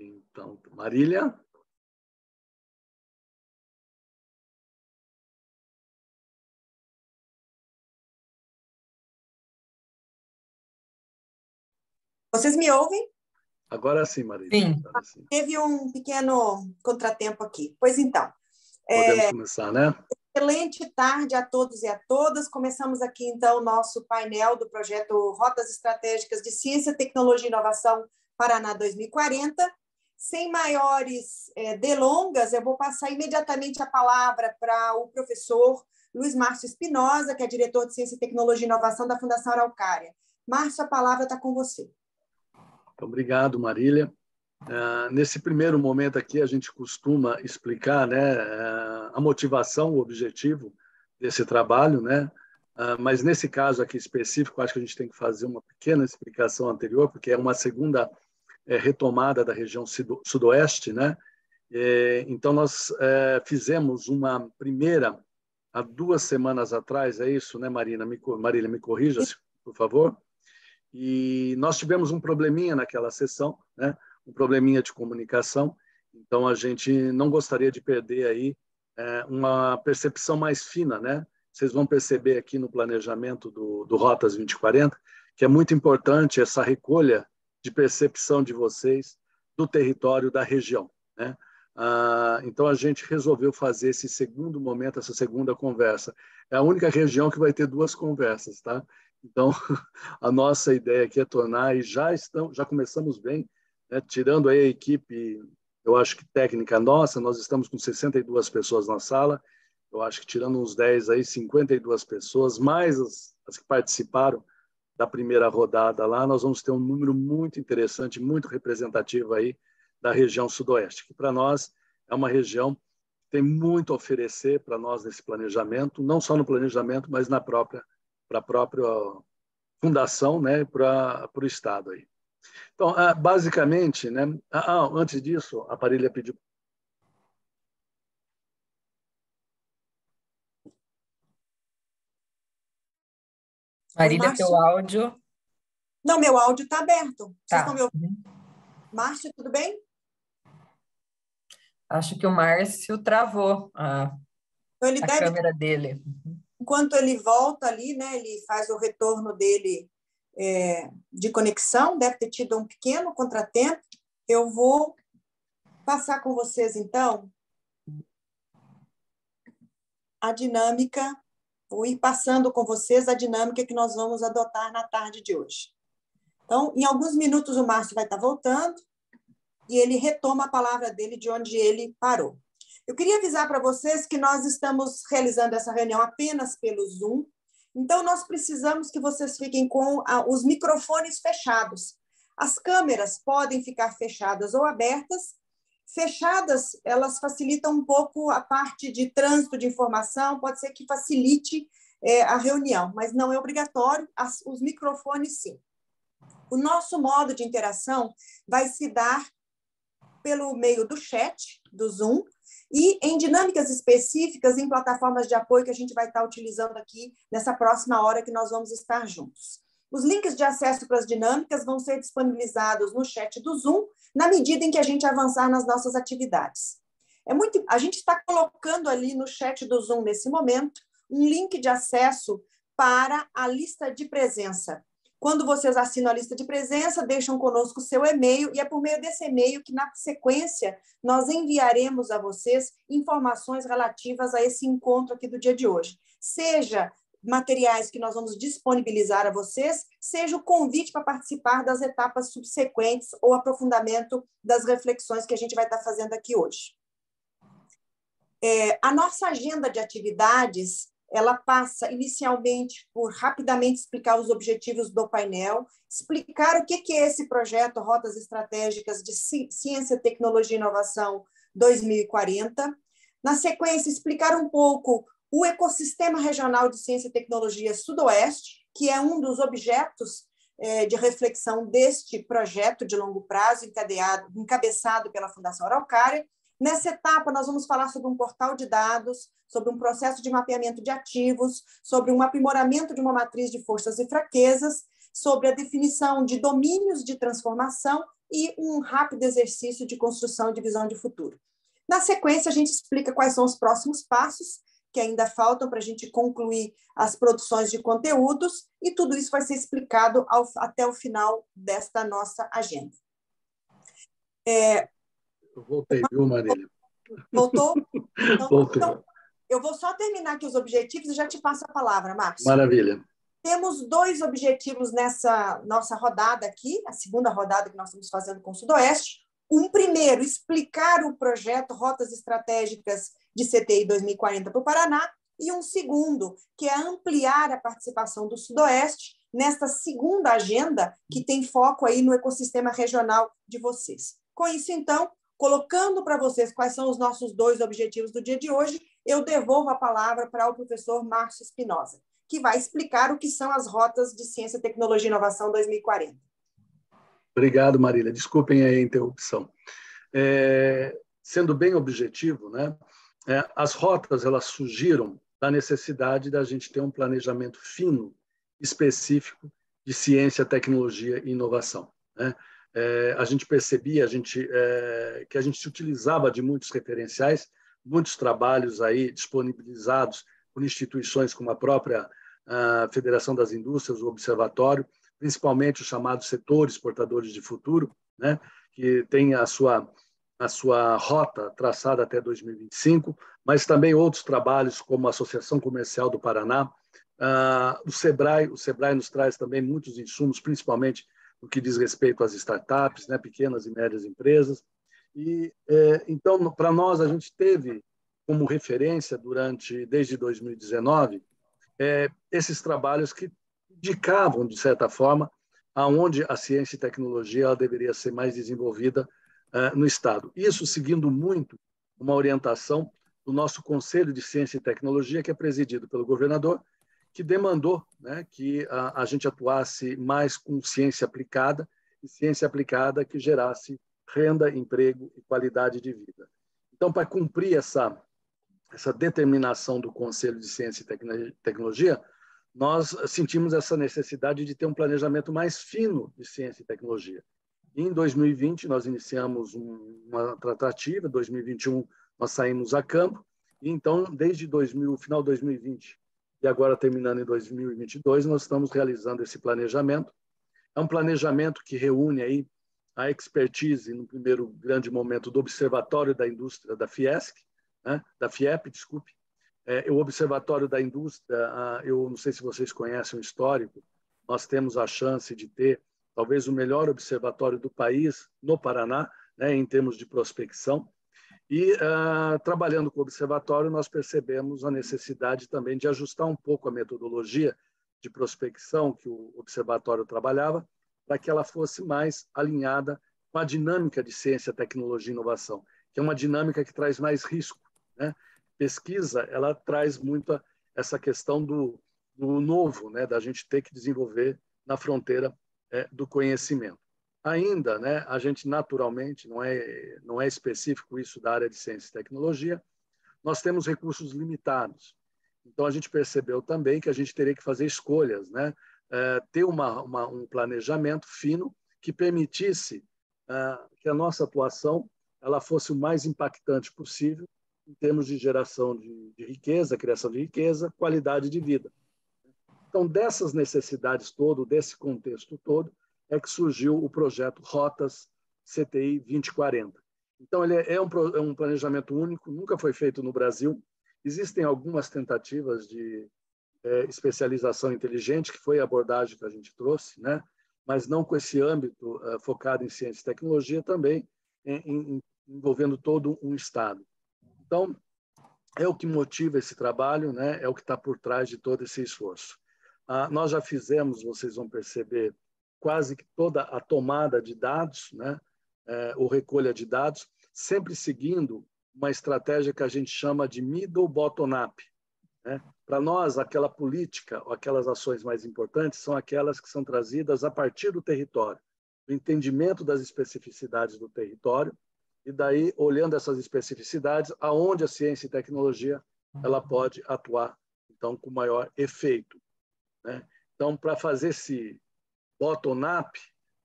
Então, Marília? Vocês me ouvem? Agora sim, Marília. Sim. Agora sim. Teve um pequeno contratempo aqui. Pois então. Podemos começar, né? Excelente tarde a todos e a todas. Começamos aqui, então, o nosso painel do projeto Rotas Estratégicas de Ciência, Tecnologia e Inovação Paraná 2040. Sem maiores delongas, eu vou passar imediatamente a palavra para o professor Luiz Márcio Espinosa, que é diretor de Ciência, Tecnologia e Inovação da Fundação Araucária. Márcio, a palavra está com você. Muito obrigado, Marília. Nesse primeiro momento aqui, a gente costuma explicar, né, a motivação, o objetivo desse trabalho, né? Mas nesse caso aqui específico, acho que a gente tem que fazer uma pequena explicação anterior, porque é uma segunda retomada da região sudoeste, né? Então, nós fizemos uma primeira, há 2 semanas atrás, é isso, né, Marília, me corrija, por favor. E nós tivemos um probleminha naquela sessão, né? Um probleminha de comunicação, então a gente não gostaria de perder aí uma percepção mais fina, né? Vocês vão perceber aqui no planejamento do Rotas 2040 que é muito importante essa recolha de percepção de vocês do território da região, né? Então a gente resolveu fazer esse segundo momento, essa segunda conversa. É a única região que vai ter 2 conversas, tá? Então a nossa ideia aqui é tornar, e já começamos bem, né? Tirando aí a equipe, eu acho que técnica nossa, nós estamos com 62 pessoas na sala, eu acho que tirando uns 10 aí, 52 pessoas, mais as que participaram da primeira rodada lá, nós vamos ter um número muito interessante, muito representativo aí da região sudoeste, que para nós é uma região que tem muito a oferecer para nós nesse planejamento, não só no planejamento, mas para a própria fundação, né, para o Estado aí. Então, basicamente, né, antes disso, a Marília pediu. Marília, teu áudio. Não, meu áudio está aberto. Vocês Tá. estão me ouvindo? Márcio, tudo bem? Acho que o Márcio travou a câmera dele. Enquanto ele volta ali, né, ele faz o retorno dele de conexão, deve ter tido um pequeno contratempo. Eu vou passar com vocês, então, a dinâmica, vou ir passando com vocês a dinâmica que nós vamos adotar na tarde de hoje. Então, em alguns minutos o Márcio vai estar voltando e ele retoma a palavra dele de onde ele parou. Eu queria avisar para vocês que nós estamos realizando essa reunião apenas pelo Zoom, então nós precisamos que vocês fiquem com os microfones fechados. As câmeras podem ficar fechadas ou abertas. Fechadas, elas facilitam um pouco a parte de trânsito de informação, pode ser que facilite a reunião, mas não é obrigatório, os microfones sim. O nosso modo de interação vai se dar pelo meio do chat, do Zoom, e em dinâmicas específicas em plataformas de apoio que a gente vai estar utilizando aqui nessa próxima hora que nós vamos estar juntos. Os links de acesso para as dinâmicas vão ser disponibilizados no chat do Zoom, na medida em que a gente avançar nas nossas atividades. A gente está colocando ali no chat do Zoom, nesse momento, um link de acesso para a lista de presença. Quando vocês assinam a lista de presença, deixam conosco o seu e-mail, e é por meio desse e-mail que, na sequência, nós enviaremos a vocês informações relativas a esse encontro aqui do dia de hoje. Seja materiais que nós vamos disponibilizar a vocês, seja o convite para participar das etapas subsequentes ou aprofundamento das reflexões que a gente vai estar fazendo aqui hoje. A nossa agenda de atividades, ela passa inicialmente por rapidamente explicar os objetivos do painel, explicar o que é esse projeto Rotas Estratégicas de Ciência, Tecnologia e Inovação 2040. Na sequência, explicar um pouco o ecossistema regional de ciência e tecnologia sudoeste, que é um dos objetos de reflexão deste projeto de longo prazo, encabeçado pela Fundação Araucária. Nessa etapa, nós vamos falar sobre um portal de dados, sobre um processo de mapeamento de ativos, sobre um aprimoramento de uma matriz de forças e fraquezas, sobre a definição de domínios de transformação e um rápido exercício de construção de visão de futuro. Na sequência, a gente explica quais são os próximos passos que ainda faltam para a gente concluir as produções de conteúdos, e tudo isso vai ser explicado até o final desta nossa agenda. Eu voltei, viu, Marília? Voltou? Voltou. Então, eu vou só terminar aqui os objetivos e já te passo a palavra, Márcio. Maravilha. Temos 2 objetivos nessa nossa rodada aqui, a segunda rodada que nós estamos fazendo com o Sudoeste. Um primeiro, explicar o projeto Rotas Estratégicas de CTI 2040 para o Paraná, e um segundo, que é ampliar a participação do Sudoeste nesta segunda agenda, que tem foco aí no ecossistema regional de vocês. Com isso, então, colocando para vocês quais são os nossos 2 objetivos do dia de hoje, eu devolvo a palavra para o professor Márcio Espinosa, que vai explicar o que são as rotas de Ciência, Tecnologia e Inovação 2040. Obrigado, Marília. Desculpem a interrupção. Sendo bem objetivo, né, as rotas elas surgiram da necessidade da gente ter um planejamento fino, específico de ciência, tecnologia e inovação, né? A gente percebia que a gente se utilizava de muitos referenciais, muitos trabalhos aí disponibilizados por instituições como a própria Federação das Indústrias, o Observatório, principalmente os chamados setores portadores de futuro, né, que tem a sua rota traçada até 2025, mas também outros trabalhos como a Associação Comercial do Paraná, o SEBRAE nos traz também muitos insumos, principalmente no que diz respeito às startups, né, pequenas e médias empresas. E então, para nós, a gente teve como referência desde 2019 esses trabalhos que indicavam, de certa forma, aonde a ciência e tecnologia ela deveria ser mais desenvolvida no Estado. Isso seguindo muito uma orientação do nosso Conselho de Ciência e Tecnologia, que é presidido pelo governador, que demandou, né, que a gente atuasse mais com ciência aplicada, e ciência aplicada que gerasse renda, emprego e qualidade de vida. Então, para cumprir essa determinação do Conselho de Ciência e Tecnologia, nós sentimos essa necessidade de ter um planejamento mais fino de ciência e tecnologia. Em 2020, nós iniciamos uma tratativa, em 2021 nós saímos a campo, e então, desde final de 2020 e agora terminando em 2022, nós estamos realizando esse planejamento. É um planejamento que reúne aí a expertise, no primeiro grande momento, do Observatório da Indústria da Fiesc, né? Da FIEP, desculpe. O Observatório da Indústria, eu não sei se vocês conhecem o histórico, nós temos a chance de ter talvez o melhor observatório do país, no Paraná, né, em termos de prospecção. E, trabalhando com o observatório, nós percebemos a necessidade também de ajustar um pouco a metodologia de prospecção que o observatório trabalhava, para que ela fosse mais alinhada com a dinâmica de ciência, tecnologia e inovação, que é uma dinâmica que traz mais risco, né? Pesquisa, ela traz muito essa questão do novo, né, da gente ter que desenvolver na fronteira do conhecimento. Ainda, né, a gente naturalmente, não é específico isso da área de ciência e tecnologia, nós temos recursos limitados. Então, a gente percebeu também que a gente teria que fazer escolhas, né, ter um planejamento fino que permitisse que a nossa atuação ela fosse o mais impactante possível em termos de geração de riqueza, criação de riqueza, qualidade de vida. Então, dessas necessidades todas, desse contexto todo, é que surgiu o projeto Rotas CTI 2040. Então, ele é um planejamento único, nunca foi feito no Brasil. Existem algumas tentativas de especialização inteligente, que foi a abordagem que a gente trouxe, né? Mas não com esse âmbito focado em ciência e tecnologia, também envolvendo todo um Estado. Então, é o que motiva esse trabalho, né? É o que está por trás de todo esse esforço. Nós já fizemos, vocês vão perceber, quase que toda a tomada de dados, né? Ou recolha de dados, sempre seguindo uma estratégia que a gente chama de middle bottom-up, né? Para nós, aquela política, ou aquelas ações mais importantes, são aquelas que são trazidas a partir do território, do entendimento das especificidades do território, e daí, olhando essas especificidades, aonde a ciência e tecnologia ela pode atuar, então, com maior efeito, né? Então, para fazer esse bottom-up,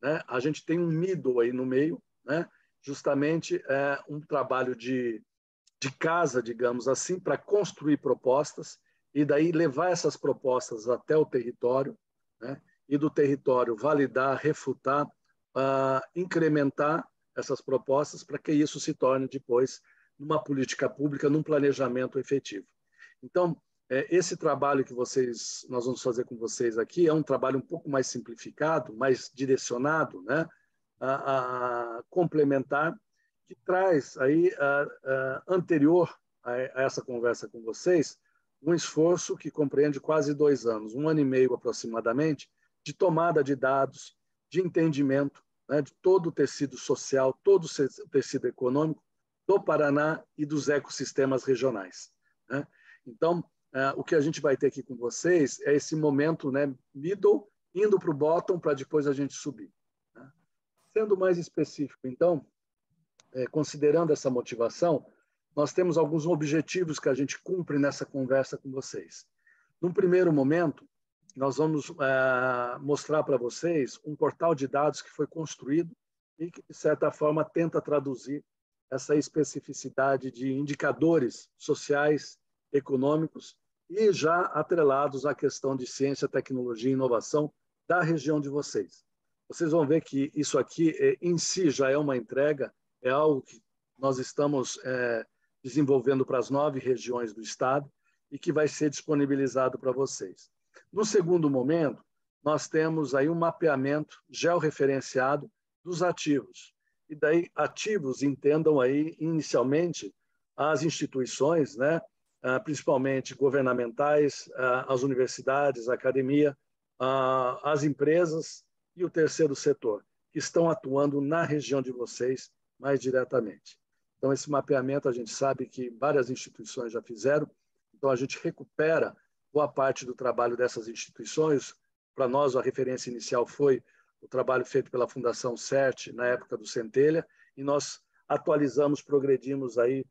né? A gente tem um middle aí no meio, né? Justamente um trabalho de casa, digamos assim, para construir propostas e daí levar essas propostas até o território, né? E do território validar, refutar, incrementar essas propostas para que isso se torne depois numa política pública, num planejamento efetivo. Então, esse trabalho que nós vamos fazer com vocês aqui é um trabalho um pouco mais simplificado, mais direcionado, né? a complementar, que traz aí, anterior a essa conversa com vocês, um esforço que compreende quase 2 anos, 1 ano e meio aproximadamente, de tomada de dados, de entendimento, né, de todo o tecido social, todo o tecido econômico do Paraná e dos ecossistemas regionais, né? Então, o que a gente vai ter aqui com vocês é esse momento, né, middle, indo para o bottom para depois a gente subir, né? Sendo mais específico, então, considerando essa motivação, nós temos alguns objetivos que a gente cumpre nessa conversa com vocês. Num primeiro momento, nós vamos mostrar para vocês um portal de dados que foi construído e que, de certa forma, tenta traduzir essa especificidade de indicadores sociais, econômicos e já atrelados à questão de ciência, tecnologia e inovação da região de vocês. Vocês vão ver que isso aqui, em si, já é uma entrega, é algo que nós estamos desenvolvendo para as 9 regiões do estado e que vai ser disponibilizado para vocês. No segundo momento, nós temos aí um mapeamento georreferenciado dos ativos. E daí, ativos, entendam aí, inicialmente, as instituições, né, principalmente governamentais, as universidades, a academia, as empresas e o terceiro setor, que estão atuando na região de vocês mais diretamente. Então, esse mapeamento, a gente sabe que várias instituições já fizeram, então a gente recupera boa parte do trabalho dessas instituições. Para nós, a referência inicial foi o trabalho feito pela Fundação CERT, na época do Centelha, e nós atualizamos, progredimos aí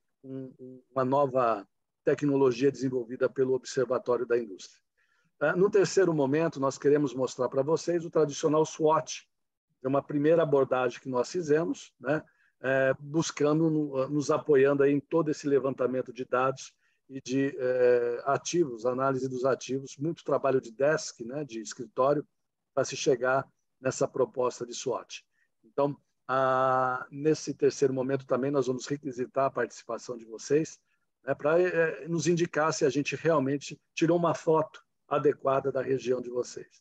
uma nova tecnologia desenvolvida pelo Observatório da Indústria. No terceiro momento, nós queremos mostrar para vocês o tradicional SWOT, é uma primeira abordagem que nós fizemos, né? Buscando, nos apoiando aí em todo esse levantamento de dados e de ativos, análise dos ativos, muito trabalho de desk, né, de escritório, para se chegar nessa proposta de SWOT. Então, nesse terceiro momento também nós vamos requisitar a participação de vocês, né, para nos indicar se a gente realmente tirou uma foto adequada da região de vocês.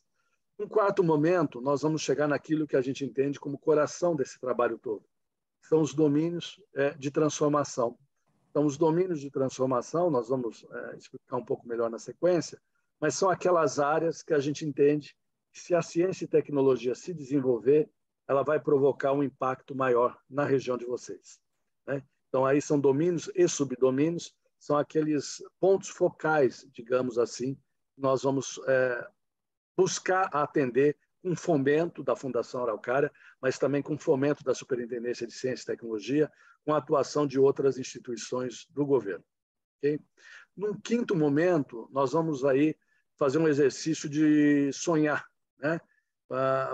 No quarto momento, nós vamos chegar naquilo que a gente entende como coração desse trabalho todo. São os domínios de transformação. Então, os domínios de transformação, nós vamos explicar um pouco melhor na sequência, mas são aquelas áreas que a gente entende que, se a ciência e tecnologia se desenvolver, ela vai provocar um impacto maior na região de vocês, né? Então, aí são domínios e subdomínios, são aqueles pontos focais, digamos assim, que nós vamos buscar atender com fomento da Fundação Araucária, mas também com fomento da Superintendência de Ciência e Tecnologia, com a atuação de outras instituições do governo. Okay? Num quinto momento, nós vamos aí fazer um exercício de sonhar, né?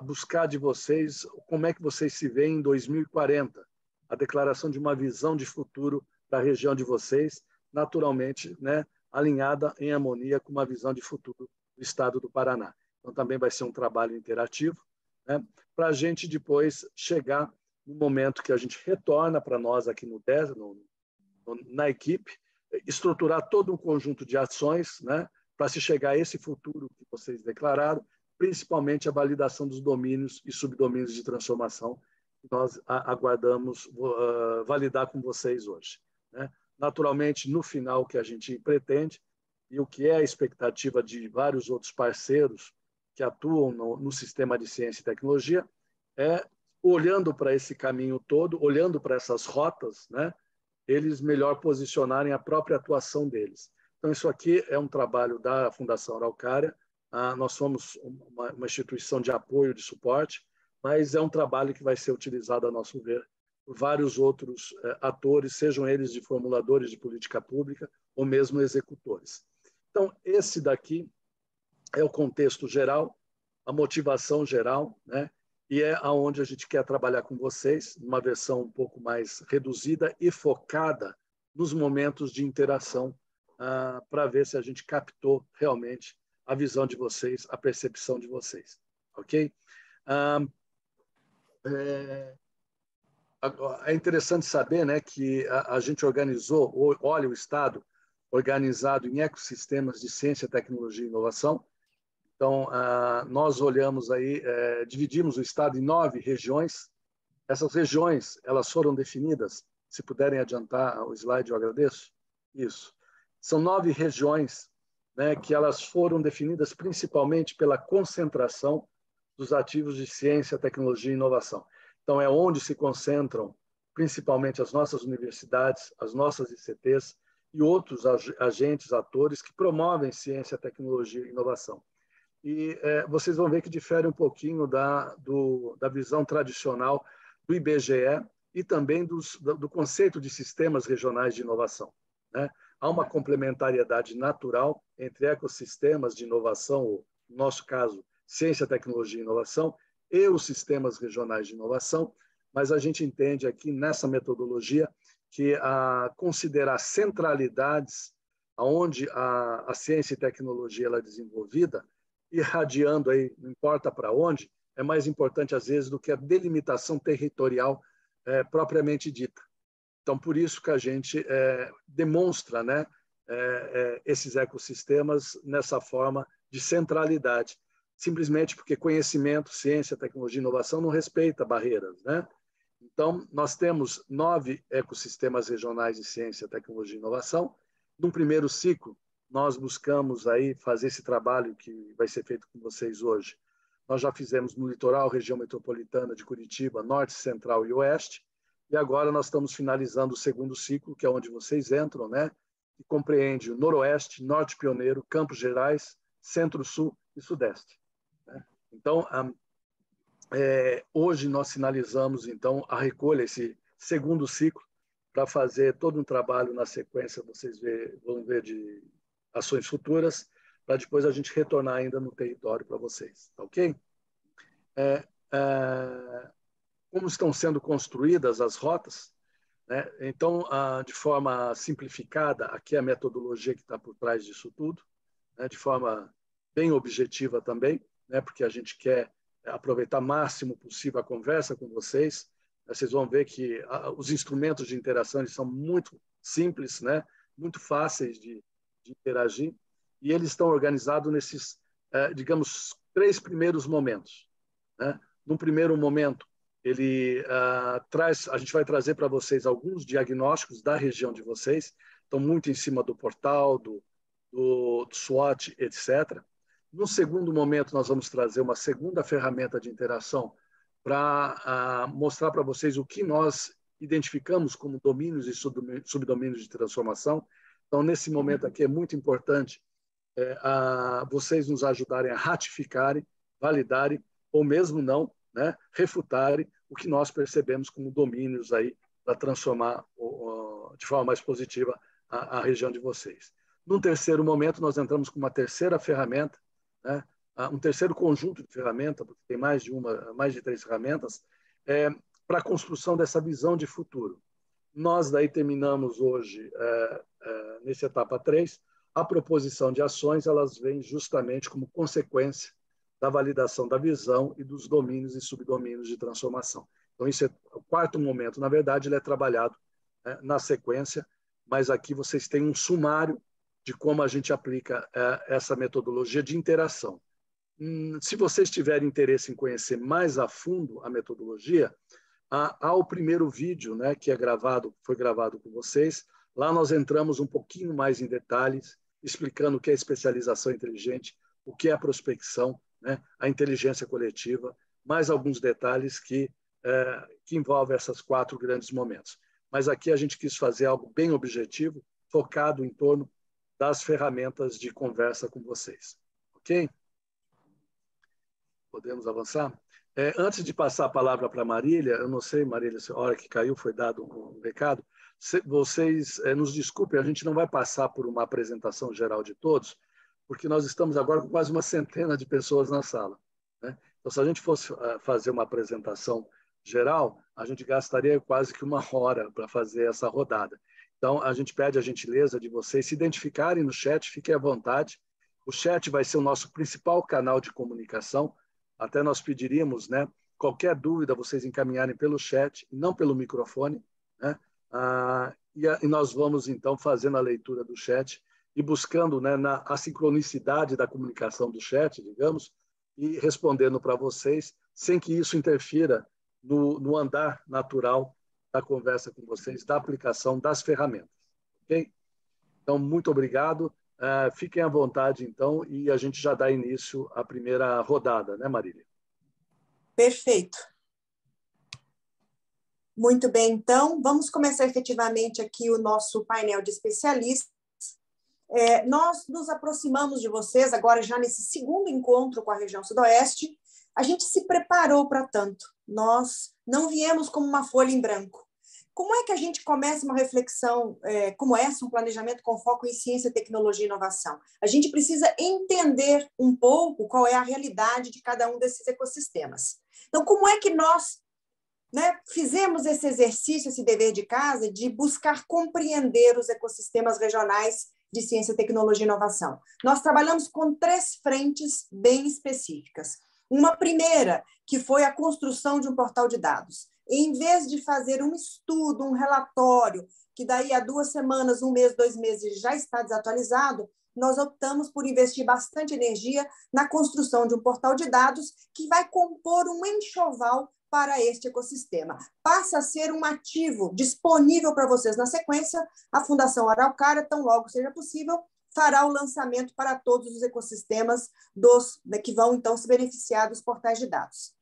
Buscar de vocês como é que vocês se veem em 2040, a declaração de uma visão de futuro da região de vocês, naturalmente, né, alinhada em harmonia com uma visão de futuro do estado do Paraná. Então, também vai ser um trabalho interativo, né, para a gente depois chegar no momento que a gente retorna para nós aqui na equipe, estruturar todo um conjunto de ações, né, para se chegar a esse futuro que vocês declararam, principalmente a validação dos domínios e subdomínios de transformação que nós aguardamos validar com vocês hoje, né? Naturalmente, no final, o que a gente pretende e o que é a expectativa de vários outros parceiros que atuam no sistema de ciência e tecnologia, olhando para esse caminho todo, olhando para essas rotas, né, eles melhor posicionarem a própria atuação deles. Então, isso aqui é um trabalho da Fundação Araucária. Nós somos uma instituição de apoio, de suporte, mas é um trabalho que vai ser utilizado, a nosso ver, por vários outros atores, sejam eles de formuladores de política pública ou mesmo executores. Então, esse daqui é o contexto geral, a motivação geral, né? e é aonde a gente quer trabalhar com vocês, numa versão um pouco mais reduzida e focada nos momentos de interação, para ver se a gente captou realmente a visão de vocês, a percepção de vocês. Ok? É interessante saber, né, que a gente organizou, olha o Estado organizado em ecossistemas de ciência, tecnologia e inovação. Então, nós olhamos aí, dividimos o Estado em 9 regiões. Essas regiões, elas foram definidas, se puderem adiantar o slide, eu agradeço. Isso. São 9 regiões, né, que elas foram definidas principalmente pela concentração dos ativos de ciência, tecnologia e inovação. Então, é onde se concentram principalmente as nossas universidades, as nossas ICTs e outros agentes, atores que promovem ciência, tecnologia e inovação. E vocês vão ver que difere um pouquinho da visão tradicional do IBGE e também do conceito de sistemas regionais de inovação, né? Há uma complementariedade natural entre ecossistemas de inovação, ou, no nosso caso, ciência, tecnologia e inovação, e os sistemas regionais de inovação, mas a gente entende aqui nessa metodologia que considerar centralidades onde a ciência e tecnologia ela é desenvolvida, irradiando aí, não importa para onde, é mais importante às vezes do que a delimitação territorial propriamente dita. Então, por isso que a gente demonstra, né, esses ecossistemas nessa forma de centralidade, simplesmente porque conhecimento, ciência, tecnologia e inovação não respeita barreiras, né? Então, nós temos 9 ecossistemas regionais de ciência, tecnologia e inovação. No primeiro ciclo, nós buscamos aí fazer esse trabalho que vai ser feito com vocês hoje. Nós já fizemos no litoral, região metropolitana de Curitiba, norte, central e oeste, e agora nós estamos finalizando o segundo ciclo, que é onde vocês entram, né? Que compreende o noroeste, norte pioneiro, Campos Gerais, centro-sul e sudeste, né? Então, hoje nós finalizamos então a recolha, esse segundo ciclo, para fazer todo um trabalho na sequência, vocês vão ver de ações futuras, para depois a gente retornar ainda no território para vocês, tá ok? Como estão sendo construídas as rotas, né? Então, de forma simplificada, aqui é a metodologia que está por trás disso tudo, né? De forma bem objetiva também, né? Porque a gente quer aproveitar o máximo possível a conversa com vocês. Vocês vão ver que os instrumentos de interação eles são muito simples, né? Muito fáceis de interagir, e eles estão organizados nesses, digamos, 3 primeiros momentos, né? No primeiro momento, a gente vai trazer para vocês alguns diagnósticos da região de vocês, estão muito em cima do portal, do SWOT, etc. No segundo momento, nós vamos trazer uma segunda ferramenta de interação para mostrar para vocês o que nós identificamos como domínios e subdomínios de transformação. Então, nesse momento aqui, é muito importante vocês nos ajudarem a ratificarem, validarem, ou mesmo não, né, refutarem o que nós percebemos como domínios aí para transformar de forma mais positiva a região de vocês. Num terceiro momento, nós entramos com uma terceira ferramenta, né, um terceiro conjunto de ferramentas, porque tem mais de 3 ferramentas, para a construção dessa visão de futuro. Nós daí terminamos hoje, nessa etapa 3, a proposição de ações, elas vêm justamente como consequência da validação da visão e dos domínios e subdomínios de transformação. Então, isso é o quarto momento. Na verdade, ele é trabalhado na sequência, mas aqui vocês têm um sumário de como a gente aplica essa metodologia de interação. Se vocês tiverem interesse em conhecer mais a fundo a metodologia, há o primeiro vídeo, né, que foi gravado com vocês. Lá nós entramos um pouquinho mais em detalhes, explicando o que é especialização inteligente, o que é a prospecção, né, a inteligência coletiva, mais alguns detalhes que envolvem esses 4 grandes momentos. Mas aqui a gente quis fazer algo bem objetivo, focado em torno das ferramentas de conversa com vocês. Ok? Podemos avançar? Antes de passar a palavra para a Marília, eu não sei, Marília, se a hora que caiu foi dado um recado, vocês nos desculpem, a gente não vai passar por uma apresentação geral de todos, porque nós estamos agora com quase uma centena de pessoas na sala, né? Então, se a gente fosse fazer uma apresentação geral, a gente gastaria quase que 1 hora para fazer essa rodada. Então, a gente pede a gentileza de vocês se identificarem no chat, fiquem à vontade. O chat vai ser o nosso principal canal de comunicação. Até nós pediríamos, né, qualquer dúvida, vocês encaminharem pelo chat, não pelo microfone, né? E nós vamos, então, fazendo a leitura do chat e buscando, né, a sincronicidade da comunicação do chat, digamos, e respondendo para vocês, sem que isso interfira no andar natural da conversa com vocês, da aplicação das ferramentas. Ok? Então, muito obrigado. Fiquem à vontade, então, e a gente já dá início à primeira rodada, né, Marília? Perfeito. Muito bem, então, vamos começar efetivamente aqui o nosso painel de especialistas. Nós nos aproximamos de vocês agora já nesse segundo encontro com a região Sudoeste. A gente se preparou para tanto. Nós não viemos como uma folha em branco. Como é que a gente começa uma reflexão como essa, um planejamento com foco em ciência, tecnologia e inovação? A gente precisa entender um pouco qual é a realidade de cada um desses ecossistemas. Então, como é que nós, né, fizemos esse exercício, esse dever de casa, de buscar compreender os ecossistemas regionais de ciência, tecnologia e inovação? Nós trabalhamos com 3 frentes bem específicas. Uma primeira, que foi a construção de um portal de dados. Em vez de fazer um estudo, um relatório, que daí a 2 semanas, 1 mês, 2 meses já está desatualizado, nós optamos por investir bastante energia na construção de um portal de dados que vai compor um enxoval para este ecossistema. Passa a ser um ativo disponível para vocês na sequência. A Fundação Araucária, tão logo seja possível, fará o lançamento para todos os ecossistemas que vão, então, se beneficiar dos portais de dados.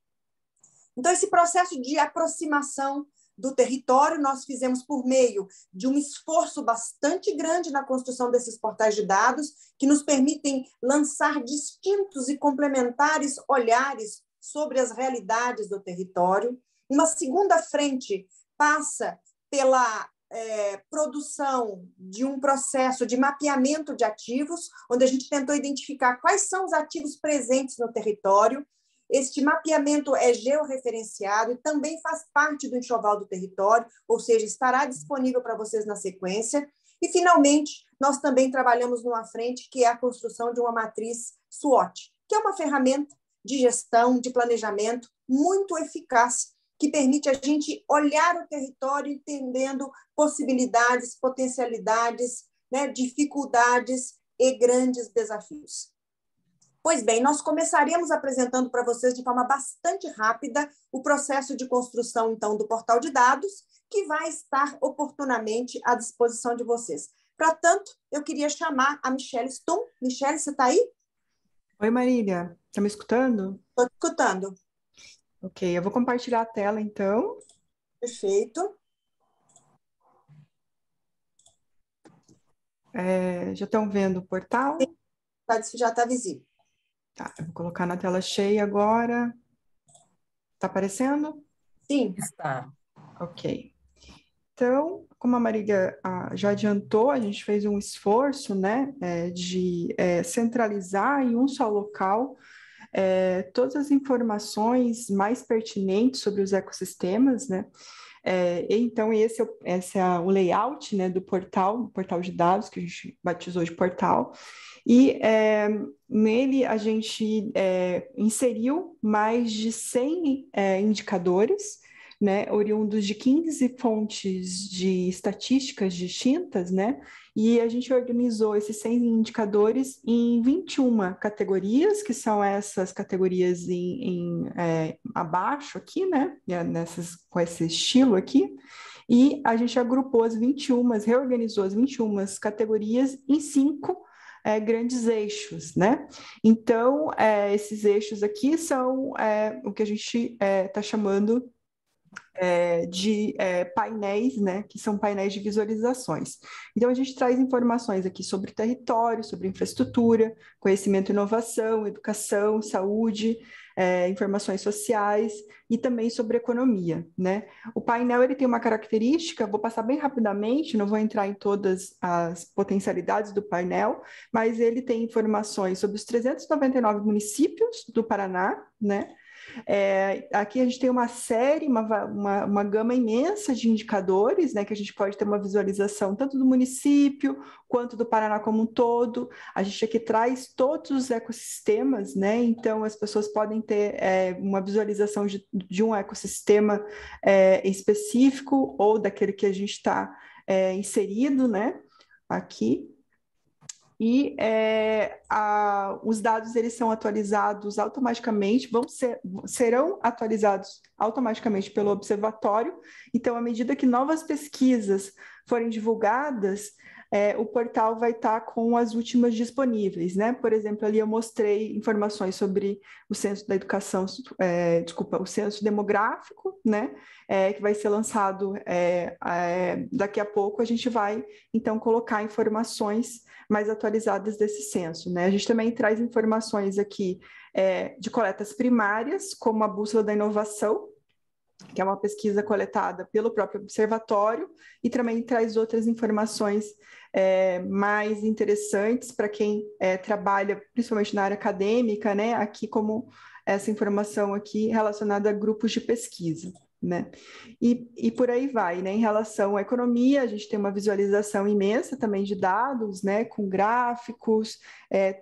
Então, esse processo de aproximação do território nós fizemos por meio de um esforço bastante grande na construção desses portais de dados, que nos permitem lançar distintos e complementares olhares sobre as realidades do território. Uma segunda frente passa pela produção de um processo de mapeamento de ativos, onde a gente tentou identificar quais são os ativos presentes no território. Este mapeamento é georreferenciado e também faz parte do enxoval do território, ou seja, estará disponível para vocês na sequência. E, finalmente, nós também trabalhamos numa frente que é a construção de uma matriz SWOT, que é uma ferramenta de gestão, de planejamento muito eficaz, que permite a gente olhar o território entendendo possibilidades, potencialidades, né, dificuldades e grandes desafios. Pois bem, nós começaremos apresentando para vocês de forma bastante rápida o processo de construção, então, do portal de dados, que vai estar oportunamente à disposição de vocês. Para tanto, eu queria chamar a Michelle Stum. Michelle, você está aí? Oi, Marília. Está me escutando? Estou escutando. Ok, eu vou compartilhar a tela, então. Perfeito. Já estão vendo o portal? Já está visível. Tá, eu vou colocar na tela cheia agora. Está aparecendo? Sim. Está. Ok. Então, como a Marília já adiantou, a gente fez um esforço, né, de centralizar em um só local todas as informações mais pertinentes sobre os ecossistemas, né? Então, esse é o layout, né, do portal de dados, que a gente batizou de portal, e nele a gente inseriu mais de 100 indicadores, né, oriundos de 15 fontes de estatísticas distintas, né, e a gente organizou esses 100 indicadores em 21 categorias, que são essas categorias abaixo aqui, né, com esse estilo aqui, e a gente agrupou reorganizou as 21 categorias em 5 grandes eixos, né? Então, esses eixos aqui são o que a gente está chamando de painéis, né, que são painéis de visualizações. Então, a gente traz informações aqui sobre território, sobre infraestrutura, conhecimento e inovação, educação, saúde, informações sociais e também sobre economia, né? O painel ele tem uma característica, vou passar bem rapidamente, não vou entrar em todas as potencialidades do painel, mas ele tem informações sobre os 399 municípios do Paraná, né? Aqui a gente tem uma série, uma gama imensa de indicadores, né, que a gente pode ter uma visualização tanto do município quanto do Paraná como um todo. A gente aqui traz todos os ecossistemas, né, então as pessoas podem ter uma visualização de um ecossistema específico ou daquele que a gente está inserido, né, aqui. E os dados eles são atualizados automaticamente, serão atualizados automaticamente pelo observatório. Então, à medida que novas pesquisas forem divulgadas, o portal vai estar com as últimas disponíveis, né? Por exemplo, ali eu mostrei informações sobre o censo da educação, o censo demográfico, né? Que vai ser lançado daqui a pouco. A gente vai, então, colocar informações mais atualizadas desse censo, né? A gente também traz informações aqui de coletas primárias, como a Bússola da Inovação, que é uma pesquisa coletada pelo próprio observatório, e também traz outras informações mais interessantes para quem trabalha, principalmente na área acadêmica, né? Aqui como essa informação aqui relacionada a grupos de pesquisa, né? E por aí vai, né? Em relação à economia, a gente tem uma visualização imensa também de dados, né? Com gráficos,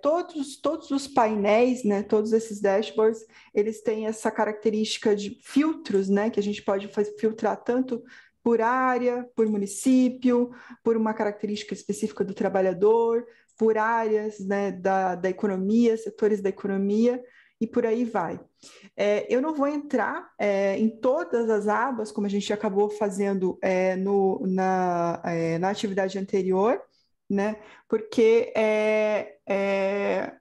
todos os painéis, né? Todos esses dashboards, eles têm essa característica de filtros, né? Que a gente pode filtrar tanto por área, por município, por uma característica específica do trabalhador, por áreas, né? da economia, setores da economia, e por aí vai. Eu não vou entrar em todas as abas, como a gente acabou fazendo na atividade anterior, né? Porque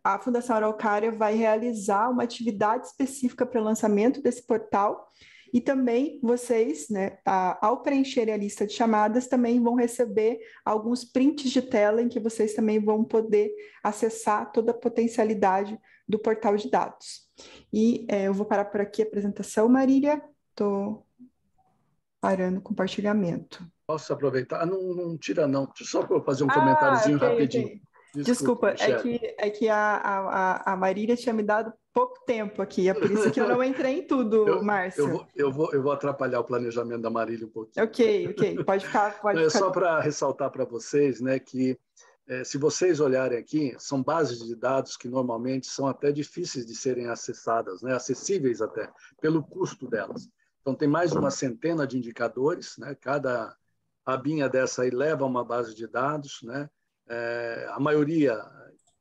a Fundação Araucária vai realizar uma atividade específica para o lançamento desse portal, e também vocês, né, ao preencherem a lista de chamadas, também vão receber alguns prints de tela em que vocês também vão poder acessar toda a potencialidade do portal de dados. E eu vou parar por aqui a apresentação, Marília. Estou parando o compartilhamento. Posso aproveitar? Não tira, não. Só para eu fazer um comentáriozinho rapidinho. Okay. Desculpa, é que a Marília tinha me dado pouco tempo aqui, é por isso que eu não entrei em tudo, Márcio. Eu vou atrapalhar o planejamento da Marília um pouquinho. Ok, pode ficar. Só para ressaltar para vocês, né, que se vocês olharem aqui, são bases de dados que normalmente são até difíceis de serem acessadas, né, acessíveis até, pelo custo delas. Então, tem mais de uma centena de indicadores, né, cada abinha dessa aí leva uma base de dados, né, a maioria,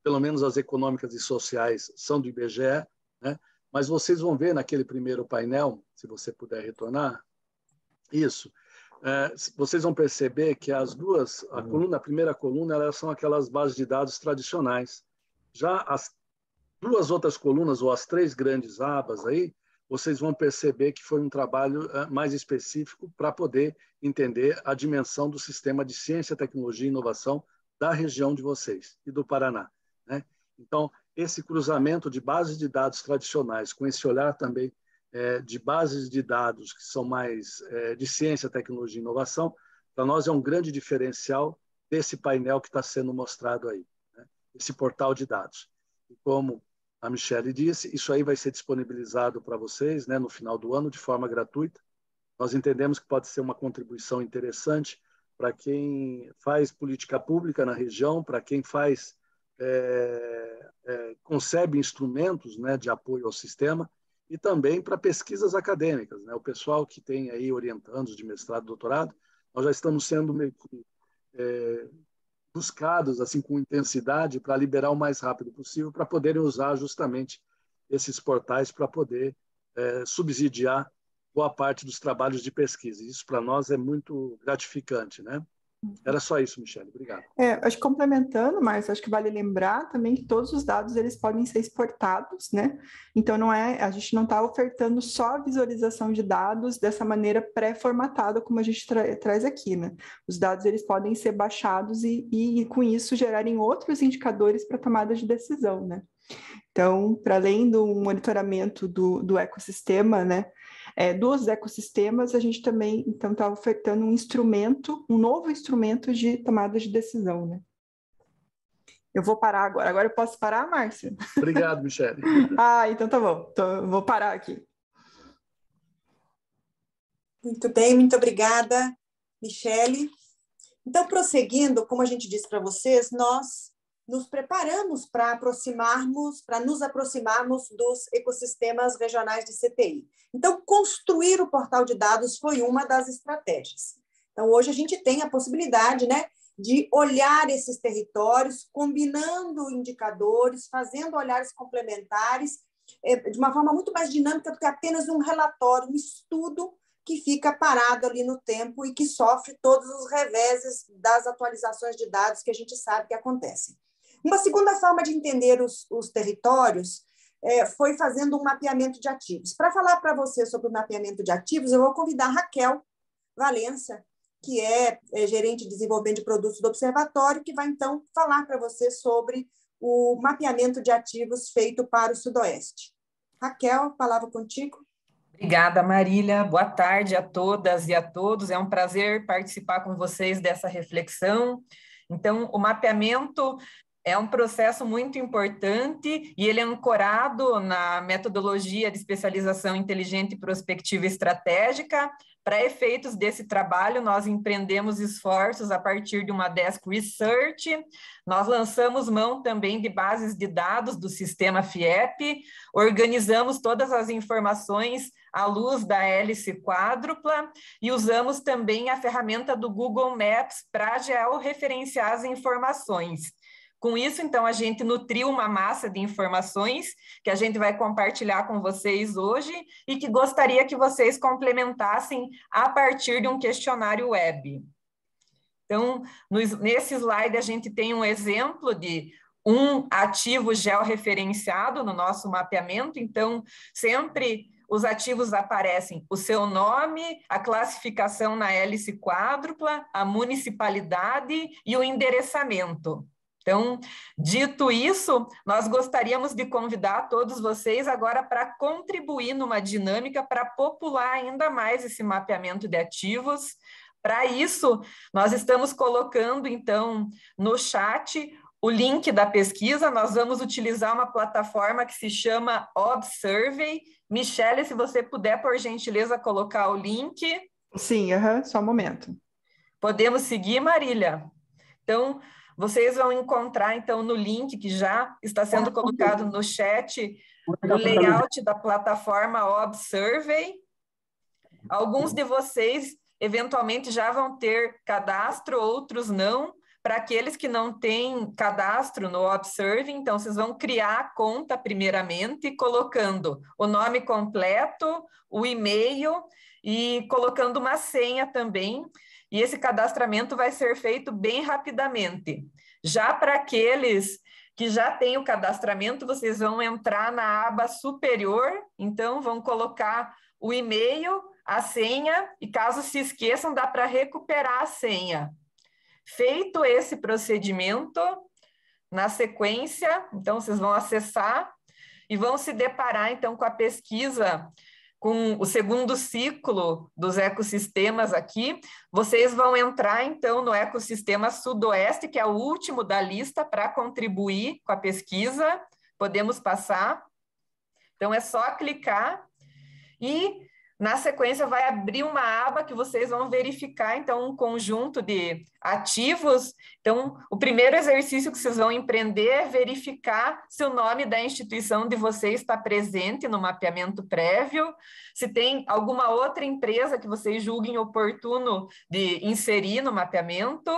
pelo menos as econômicas e sociais, são do IBGE, né, mas vocês vão ver naquele primeiro painel, se você puder retornar, isso, vocês vão perceber que as duas, a primeira coluna, elas são aquelas bases de dados tradicionais. Já as duas outras colunas, ou as três grandes abas aí, vocês vão perceber que foi um trabalho mais específico para poder entender a dimensão do sistema de ciência, tecnologia e inovação da região de vocês e do Paraná, né? Então, esse cruzamento de bases de dados tradicionais com esse olhar também de bases de dados que são mais de ciência, tecnologia e inovação, para nós é um grande diferencial desse painel que está sendo mostrado aí, né? Esse portal de dados. E como a Michele disse, isso aí vai ser disponibilizado para vocês, né, no final do ano, de forma gratuita. Nós entendemos que pode ser uma contribuição interessante para quem faz política pública na região, para quem faz concebe instrumentos, né, de apoio ao sistema, e também para pesquisas acadêmicas, né? O pessoal que tem aí orientandos de mestrado, doutorado, nós já estamos sendo meio que buscados assim com intensidade para liberar o mais rápido possível, para poderem usar justamente esses portais para poder subsidiar boa parte dos trabalhos de pesquisa. Isso para nós é muito gratificante, né? Era só isso, Michele. Obrigado. Acho que complementando, Márcio, acho que vale lembrar também que todos os dados eles podem ser exportados, né? Então a gente não está ofertando só a visualização de dados dessa maneira pré-formatada como a gente traz aqui, né? Os dados eles podem ser baixados e com isso gerarem outros indicadores para tomada de decisão, né? Então, para além do monitoramento do ecossistema, né? Dos ecossistemas, a gente também então está ofertando um novo instrumento de tomada de decisão, né? Eu vou parar agora. Agora eu posso parar, Márcio? Obrigado, Michele. Então tá bom. Então, eu vou parar aqui. Muito bem, muito obrigada, Michele. Então, prosseguindo, como a gente disse para vocês, nós nos preparamos para nos aproximarmos dos ecossistemas regionais de CTI. Então, construir o portal de dados foi uma das estratégias. Então, hoje a gente tem a possibilidade, né, de olhar esses territórios, combinando indicadores, fazendo olhares complementares, de uma forma muito mais dinâmica do que apenas um relatório, um estudo que fica parado ali no tempo e que sofre todos os reveses das atualizações de dados que a gente sabe que acontecem. Uma segunda forma de entender os territórios foi fazendo um mapeamento de ativos. Para falar para você sobre o mapeamento de ativos, eu vou convidar a Raquel Valença, que é gerente de desenvolvimento de produtos do Observatório, que vai, então, falar para você sobre o mapeamento de ativos feito para o Sudoeste. Raquel, palavra contigo. Obrigada, Marília. Boa tarde a todas e a todos. É um prazer participar com vocês dessa reflexão. Então, o mapeamento é um processo muito importante e ele é ancorado na metodologia de especialização inteligente, prospectiva e estratégica. Para efeitos desse trabalho, nós empreendemos esforços a partir de uma Desk Research. Nós lançamos mão também de bases de dados do sistema FIEP, organizamos todas as informações à luz da hélice quádrupla e usamos também a ferramenta do Google Maps para georreferenciar as informações. Com isso, então, a gente nutriu uma massa de informações que a gente vai compartilhar com vocês hoje e que gostaria que vocês complementassem a partir de um questionário web. Então, nesse slide, a gente tem um exemplo de um ativo georreferenciado no nosso mapeamento. Então, sempre os ativos aparecem o seu nome, a classificação na hélice quádrupla, a municipalidade e o endereçamento. Então, dito isso, nós gostaríamos de convidar todos vocês agora para contribuir numa dinâmica para popular ainda mais esse mapeamento de ativos. Para isso, nós estamos colocando, então, no chat o link da pesquisa. Nós vamos utilizar uma plataforma que se chama ObSurvey. Michele, se você puder, por gentileza, colocar o link. Sim, só um momento. Podemos seguir, Marília? Então, vocês vão encontrar, então, no link que já está sendo colocado no chat, o layout da plataforma ObSurvey. Alguns de vocês, eventualmente, já vão ter cadastro, outros não. Para aqueles que não têm cadastro no ObSurvey, então, vocês vão criar a conta, primeiramente, colocando o nome completo, o e-mail e colocando uma senha também. E esse cadastramento vai ser feito bem rapidamente. Já para aqueles que já têm o cadastramento, vocês vão entrar na aba superior, então vão colocar o e-mail, a senha, e caso se esqueçam, dá para recuperar a senha. Feito esse procedimento, na sequência, então vocês vão acessar e vão se deparar, então, com a pesquisa com o segundo ciclo dos ecossistemas aqui. Vocês vão entrar, então, no ecossistema Sudoeste, que é o último da lista para contribuir com a pesquisa. Podemos passar. Então, é só clicar e, na sequência, vai abrir uma aba que vocês vão verificar, então, um conjunto de ativos. Então, o primeiro exercício que vocês vão empreender é verificar se o nome da instituição de vocês está presente no mapeamento prévio, se tem alguma outra empresa que vocês julguem oportuno de inserir no mapeamento.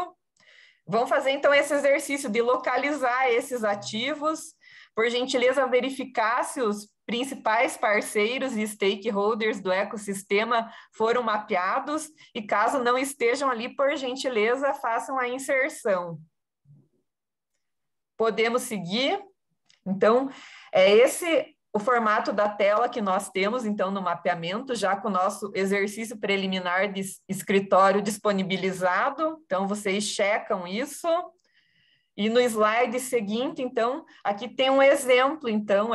Vão fazer, então, esse exercício de localizar esses ativos, por gentileza, verificar se os principais parceiros e stakeholders do ecossistema foram mapeados e, caso não estejam ali, por gentileza, façam a inserção. Podemos seguir? Então, é esse o formato da tela que nós temos, então, no mapeamento, já com o nosso exercício preliminar de escritório disponibilizado. Então, vocês checam isso. E no slide seguinte, então, aqui tem um exemplo, então,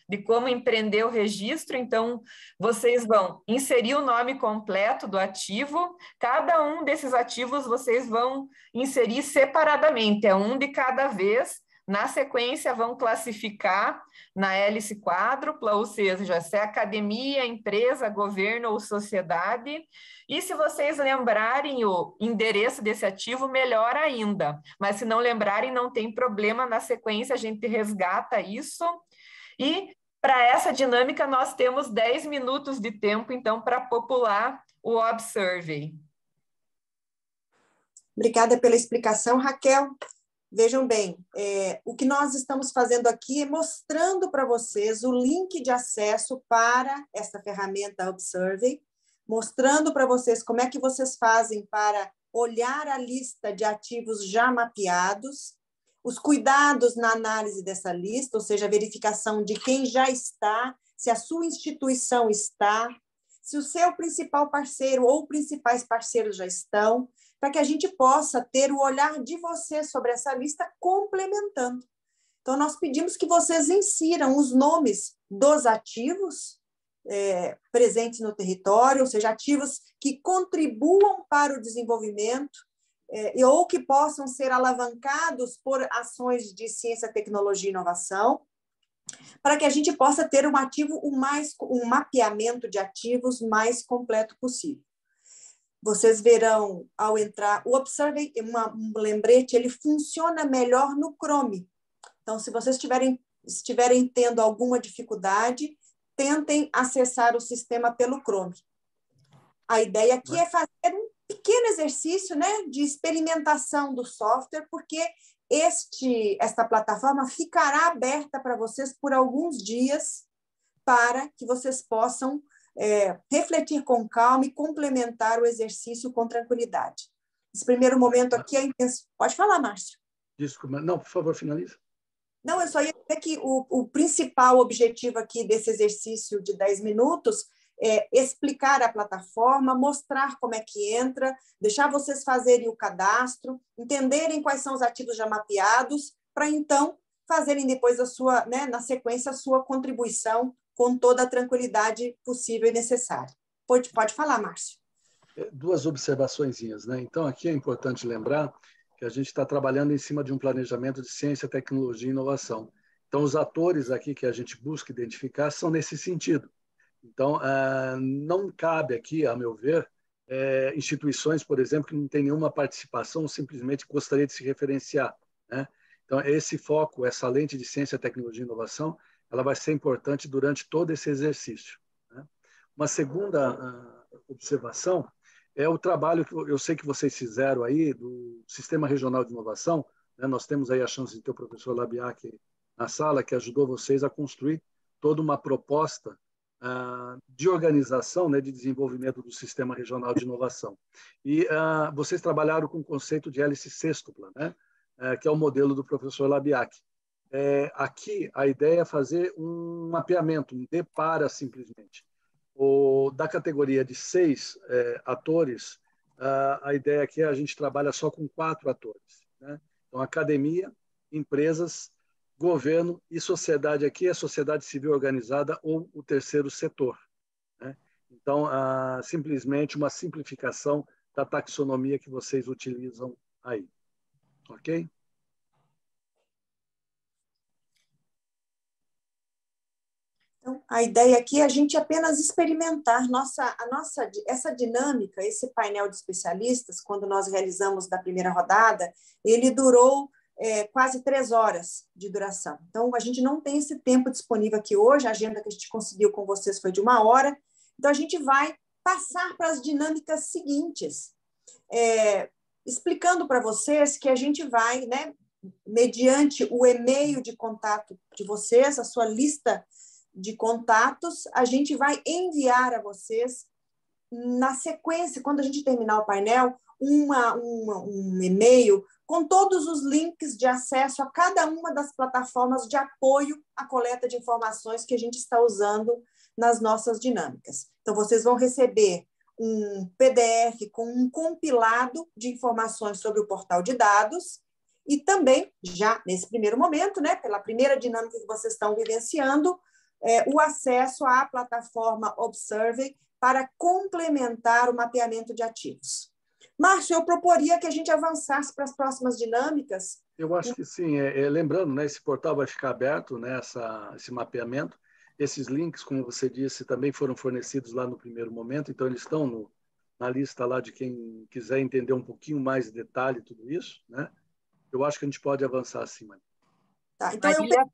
de como empreender o registro. Então, vocês vão inserir o nome completo do ativo. Cada um desses ativos vocês vão inserir separadamente, é um de cada vez. Na sequência, vão classificar na hélice quádrupla, ou seja, se é academia, empresa, governo ou sociedade. E se vocês lembrarem o endereço desse ativo, melhor ainda. Mas se não lembrarem, não tem problema, na sequência a gente resgata isso. E para essa dinâmica, nós temos 10 minutos de tempo, então, para popular o Obsurvey. Obrigada pela explicação, Raquel. Vejam bem, o que nós estamos fazendo aqui é mostrando para vocês o link de acesso para essa ferramenta Obsurvey, mostrando para vocês como é que vocês fazem para olhar a lista de ativos já mapeados, os cuidados na análise dessa lista, ou seja, a verificação de quem já está, se a sua instituição está, se o seu principal parceiro ou principais parceiros já estão, para que a gente possa ter o olhar de vocês sobre essa lista complementando. Então, nós pedimos que vocês insiram os nomes dos ativos presentes no território, ou seja, ativos que contribuam para o desenvolvimento ou que possam ser alavancados por ações de ciência, tecnologia e inovação, para que a gente possa ter um mapeamento de ativos mais completo possível. Vocês verão, ao entrar, o Obsurvey, um lembrete, ele funciona melhor no Chrome. Então, se vocês estiverem tendo alguma dificuldade, tentem acessar o sistema pelo Chrome. A ideia aqui é fazer um pequeno exercício, né, de experimentação do software, porque esta plataforma ficará aberta para vocês por alguns dias, para que vocês possam refletir com calma e complementar o exercício com tranquilidade. Esse primeiro momento aqui é intenso. Pode falar, Márcio. Desculpa, não, por favor, finaliza. Não, eu só ia dizer que o principal objetivo aqui desse exercício de 10 minutos é explicar a plataforma, mostrar como é que entra, deixar vocês fazerem o cadastro, entenderem quais são os ativos já mapeados, para então fazerem depois na sequência, a sua contribuição com toda a tranquilidade possível e necessária. Pode falar, Márcio. Duas observaçõezinhas, né? Então, aqui é importante lembrar que a gente está trabalhando em cima de um planejamento de ciência, tecnologia e inovação. Então, os atores aqui que a gente busca identificar são nesse sentido. Então, não cabe aqui, a meu ver, instituições, por exemplo, que não têm nenhuma participação, simplesmente gostaria de se referenciar, né? Então, esse foco, essa lente de ciência, tecnologia e inovação, ela vai ser importante durante todo esse exercício, né? Uma segunda observação é o trabalho que eu sei que vocês fizeram aí do Sistema Regional de Inovação, né? Nós temos aí a chance de ter o professor Labiak na sala, que ajudou vocês a construir toda uma proposta de organização, né, de desenvolvimento do Sistema Regional de Inovação. E vocês trabalharam com o conceito de hélice sextupla, né, que é o modelo do professor Labiak. Aqui, a ideia é fazer um mapeamento, um depara simplesmente. Da categoria de 6 atores, a ideia aqui é a gente trabalha só com 4 atores, né? Então, academia, empresas, governo e sociedade aqui é sociedade civil organizada ou o terceiro setor, né? Então, simplesmente uma simplificação da taxonomia que vocês utilizam aí. Ok? Então, a ideia aqui é a gente apenas experimentar essa dinâmica, esse painel de especialistas, quando nós realizamos da primeira rodada, ele durou quase 3 horas de duração. Então, a gente não tem esse tempo disponível aqui hoje, a agenda que a gente conseguiu com vocês foi de 1 hora, então a gente vai passar para as dinâmicas seguintes, explicando para vocês que a gente vai, né, mediante o e-mail de contato de vocês, a sua lista de contatos, a gente vai enviar a vocês, na sequência, quando a gente terminar o painel, um e-mail com todos os links de acesso a cada uma das plataformas de apoio à coleta de informações que a gente está usando nas nossas dinâmicas. Então, vocês vão receber um PDF com um compilado de informações sobre o portal de dados e também, já nesse primeiro momento, né, pela primeira dinâmica que vocês estão vivenciando, o acesso à plataforma Obsurvey para complementar o mapeamento de ativos. Márcio, eu proporia que a gente avançasse para as próximas dinâmicas. Eu acho que sim. Lembrando, né, esse portal vai ficar aberto, né, esse mapeamento. Esses links, como você disse, também foram fornecidos lá no primeiro momento, então eles estão na lista lá de quem quiser entender um pouquinho mais de detalhe tudo isso, né? Eu acho que a gente pode avançar sim, Marília. Tá, então Marília,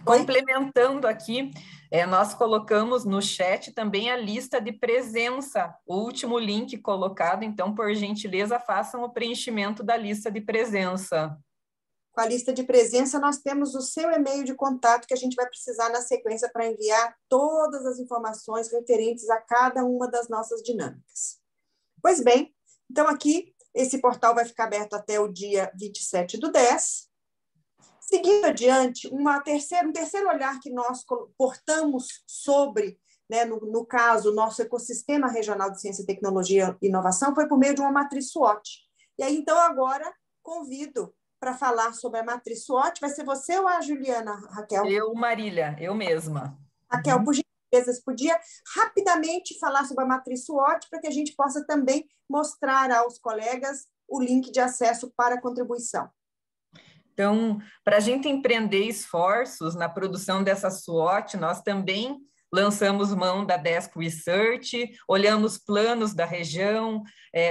complementando aqui, nós colocamos no chat também a lista de presença, o último link colocado, então, por gentileza, façam o preenchimento da lista de presença. Com a lista de presença, nós temos o seu e-mail de contato que a gente vai precisar na sequência para enviar todas as informações referentes a cada uma das nossas dinâmicas. Pois bem, então aqui, esse portal vai ficar aberto até o dia 27/10. Seguindo adiante, um terceiro olhar que nós portamos sobre, né, no caso, o nosso ecossistema regional de ciência, tecnologia e inovação foi por meio de uma matriz SWOT. E aí, então, agora, convido para falar sobre a matriz SWOT. Vai ser você ou a Juliana, Raquel? Eu, Marília, eu mesma. Raquel, por gentileza, você podia rapidamente falar sobre a matriz SWOT para que a gente possa também mostrar aos colegas o link de acesso para a contribuição. Então, para a gente empreender esforços na produção dessa SWOT, nós também lançamos mão da Desk Research, olhamos planos da região,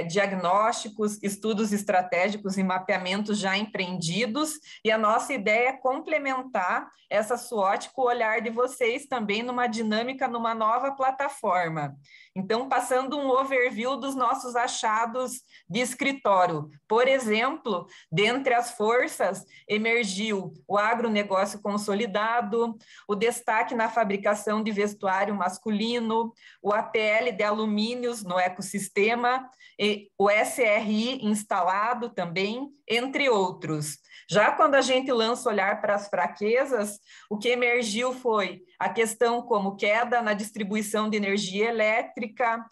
diagnósticos, estudos estratégicos e mapeamentos já empreendidos, e a nossa ideia é complementar essa SWOT com o olhar de vocês também numa dinâmica, numa nova plataforma. Então, passando um overview dos nossos achados de escritório. Por exemplo, dentre as forças, emergiu o agronegócio consolidado, o destaque na fabricação de vestuário masculino, o APL de alumínios no ecossistema, e o SRI instalado também, entre outros. Já quando a gente lança o olhar para as fraquezas, o que emergiu foi a questão como queda na distribuição de energia elétrica,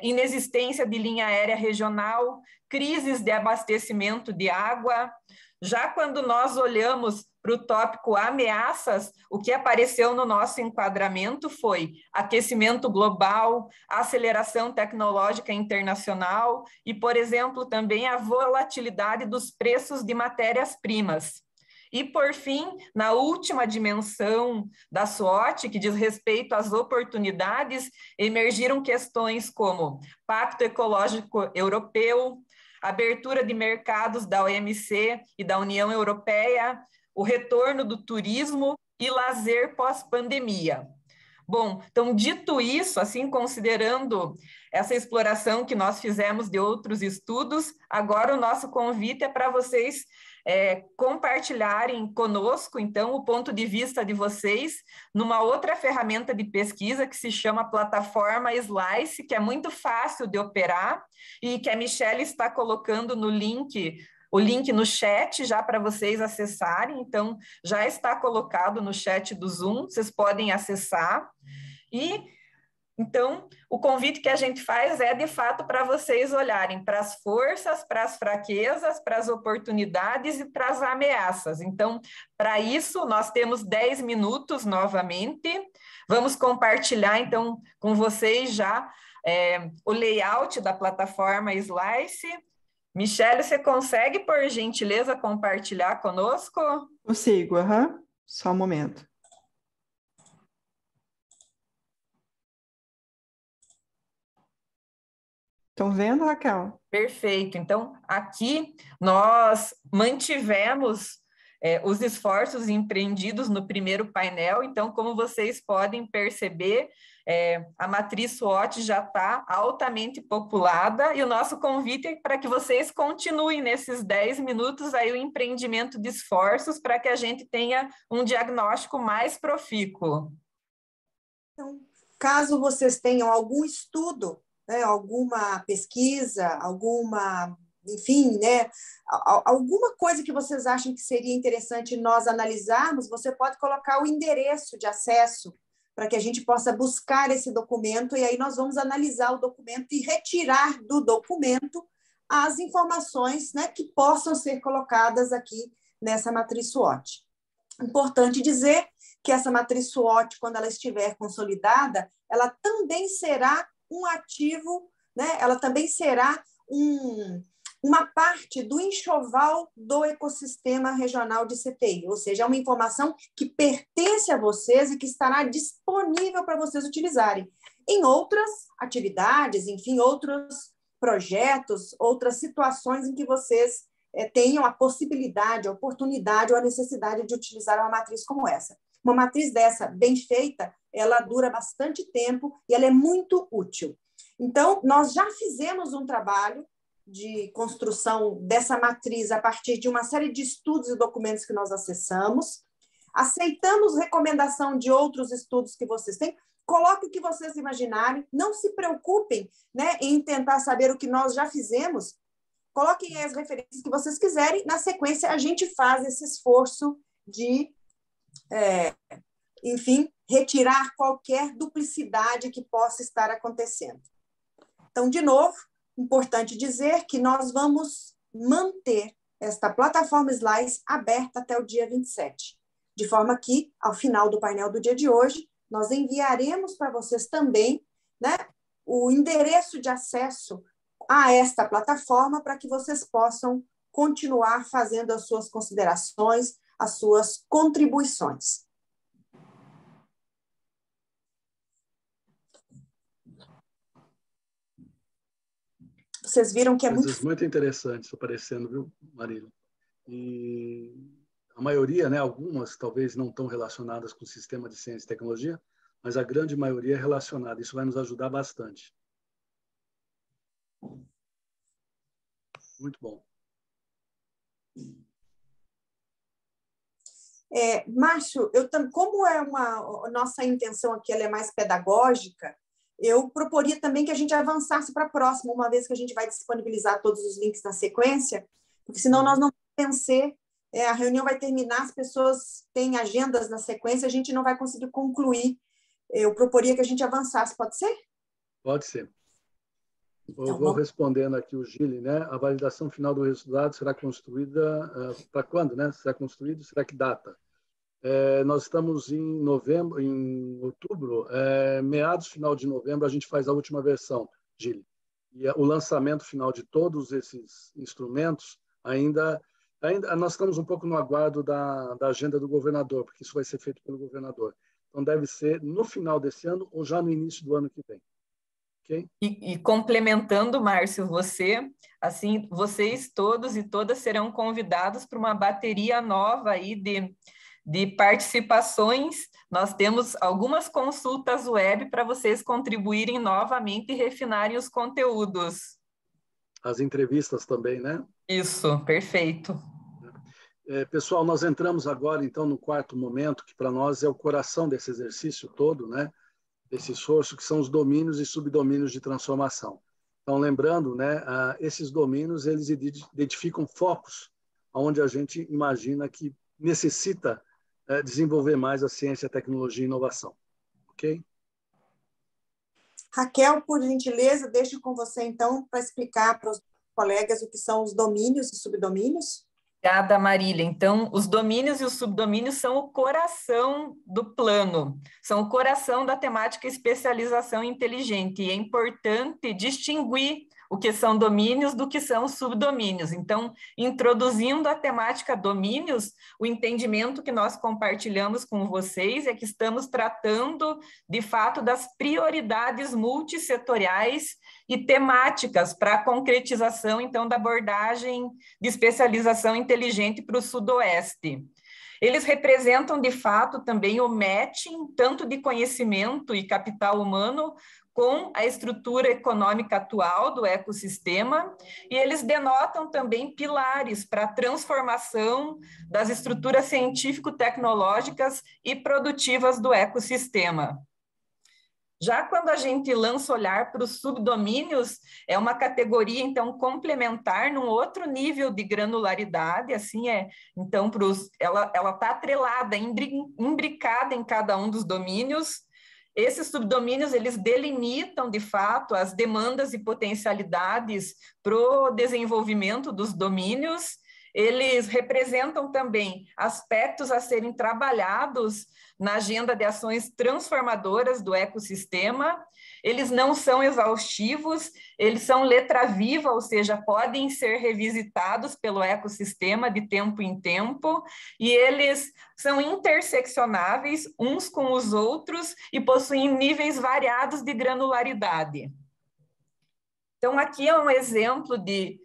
inexistência de linha aérea regional, crises de abastecimento de água. Já quando nós olhamos para o tópico ameaças, o que apareceu no nosso enquadramento foi aquecimento global, aceleração tecnológica internacional e, por exemplo, também a volatilidade dos preços de matérias-primas. E, por fim, na última dimensão da SWOT, que diz respeito às oportunidades, emergiram questões como Pacto Ecológico Europeu, abertura de mercados da OMC e da União Europeia, o retorno do turismo e lazer pós-pandemia. Bom, então, dito isso, assim, considerando essa exploração que nós fizemos de outros estudos, agora o nosso convite é para vocês compartilharem conosco, então, o ponto de vista de vocês numa outra ferramenta de pesquisa que se chama Plataforma Slice, que é muito fácil de operar e que a Michelle está colocando no link, o link no chat já para vocês acessarem, então já está colocado no chat do Zoom, vocês podem acessar. E então, o convite que a gente faz é, de fato, para vocês olharem para as forças, para as fraquezas, para as oportunidades e para as ameaças. Então, para isso, nós temos 10 minutos novamente. Vamos compartilhar, então, com vocês já o layout da plataforma Slice. Michelle, você consegue, por gentileza, compartilhar conosco? Consigo, Só um momento. Estão vendo, Raquel? Perfeito. Então, aqui nós mantivemos os esforços empreendidos no primeiro painel. Então, como vocês podem perceber, a matriz SWOT já está altamente populada e o nosso convite é para que vocês continuem nesses 10 minutos aí o empreendimento de esforços para que a gente tenha um diagnóstico mais profícuo. Então, caso vocês tenham algum estudo, alguma pesquisa, enfim, alguma coisa que vocês acham que seria interessante nós analisarmos, você pode colocar o endereço de acesso para que a gente possa buscar esse documento e aí nós vamos analisar o documento e retirar do documento as informações, que possam ser colocadas aqui nessa matriz SWOT. Importante dizer que essa matriz SWOT, quando ela estiver consolidada, ela também será um ativo, ela também será uma parte do enxoval do ecossistema regional de CTI, ou seja, é uma informação que pertence a vocês e que estará disponível para vocês utilizarem em outras atividades, enfim, outros projetos, outras situações em que vocês tenham a possibilidade, a oportunidade ou a necessidade de utilizar uma matriz como essa. Uma matriz dessa, bem feita, ela dura bastante tempo e ela é muito útil. Então, nós já fizemos um trabalho de construção dessa matriz a partir de uma série de estudos e documentos que nós acessamos. Aceitamos recomendação de outros estudos que vocês têm. Coloque o que vocês imaginarem. Não se preocupem, né, em tentar saber o que nós já fizemos. Coloquem as referências que vocês quiserem. Na sequência, a gente faz esse esforço de, enfim, retirar qualquer duplicidade que possa estar acontecendo. Então, de novo, importante dizer que nós vamos manter esta plataforma Slides aberta até o dia 27, de forma que, ao final do painel do dia de hoje, nós enviaremos para vocês também, né, o endereço de acesso a esta plataforma para que vocês possam continuar fazendo as suas considerações, as suas contribuições. Vocês viram que é coisas muito interessantes aparecendo, viu, Marília? E a maioria, né, algumas talvez não estão relacionadas com o sistema de ciência e tecnologia, mas a grande maioria é relacionada. Isso vai nos ajudar bastante. Muito bom. Márcio, como nossa intenção aqui ela é mais pedagógica, eu proporia também que a gente avançasse para a próxima, uma vez que a gente vai disponibilizar todos os links na sequência, porque senão nós não vamos vencer, a reunião vai terminar, as pessoas têm agendas na sequência, a gente não vai conseguir concluir. Eu proporia que a gente avançasse, pode ser? Pode ser. Eu vou respondendo aqui o Gili, né? A validação final do resultado será construída para quando, né? Será construído? Será que data? Nós estamos em outubro, meados, final de novembro, a gente faz a última versão, Gili. E o lançamento final de todos esses instrumentos ainda nós estamos um pouco no aguardo da agenda do governador, porque isso vai ser feito pelo governador. Então, deve ser no final desse ano ou já no início do ano que vem. Okay? E complementando, Márcio, vocês todos e todas serão convidados para uma bateria nova aí de participações. Nós temos algumas consultas web para vocês contribuírem novamente e refinarem os conteúdos. As entrevistas também, né? Isso, perfeito. Pessoal, nós entramos agora, então, no quarto momento, que para nós é o coração desse exercício todo, né? Desse esforço, que são os domínios e subdomínios de transformação. Então, lembrando, né, esses domínios, eles identificam focos onde a gente imagina que necessita desenvolver mais a ciência, a tecnologia e a inovação. Ok? Raquel, por gentileza, deixo com você, então, para explicar para os colegas o que são os domínios e subdomínios. Obrigada, Marília. Então, os domínios e os subdomínios são o coração do plano, são o coração da temática especialização inteligente, e é importante distinguir o que são domínios do que são subdomínios. Então, introduzindo a temática domínios, o entendimento que nós compartilhamos com vocês é que estamos tratando, de fato, das prioridades multissetoriais e temáticas para a concretização, então, da abordagem de especialização inteligente para o Sudoeste. Eles representam, de fato, também o matching, tanto de conhecimento e capital humano, com a estrutura econômica atual do ecossistema, e eles denotam também pilares para a transformação das estruturas científico-tecnológicas e produtivas do ecossistema. Já quando a gente lança olhar para os subdomínios, é uma categoria, então, complementar num outro nível de granularidade, assim então, ela está atrelada, imbricada em cada um dos domínios. Esses subdomínios, eles delimitam, de fato, as demandas e potencialidades para o desenvolvimento dos domínios. eles representam também aspectos a serem trabalhados na agenda de ações transformadoras do ecossistema. Eles não são exaustivos, eles são letra viva, ou seja, podem ser revisitados pelo ecossistema de tempo em tempo, e eles são interseccionáveis uns com os outros e possuem níveis variados de granularidade. Então, aqui é um exemplo de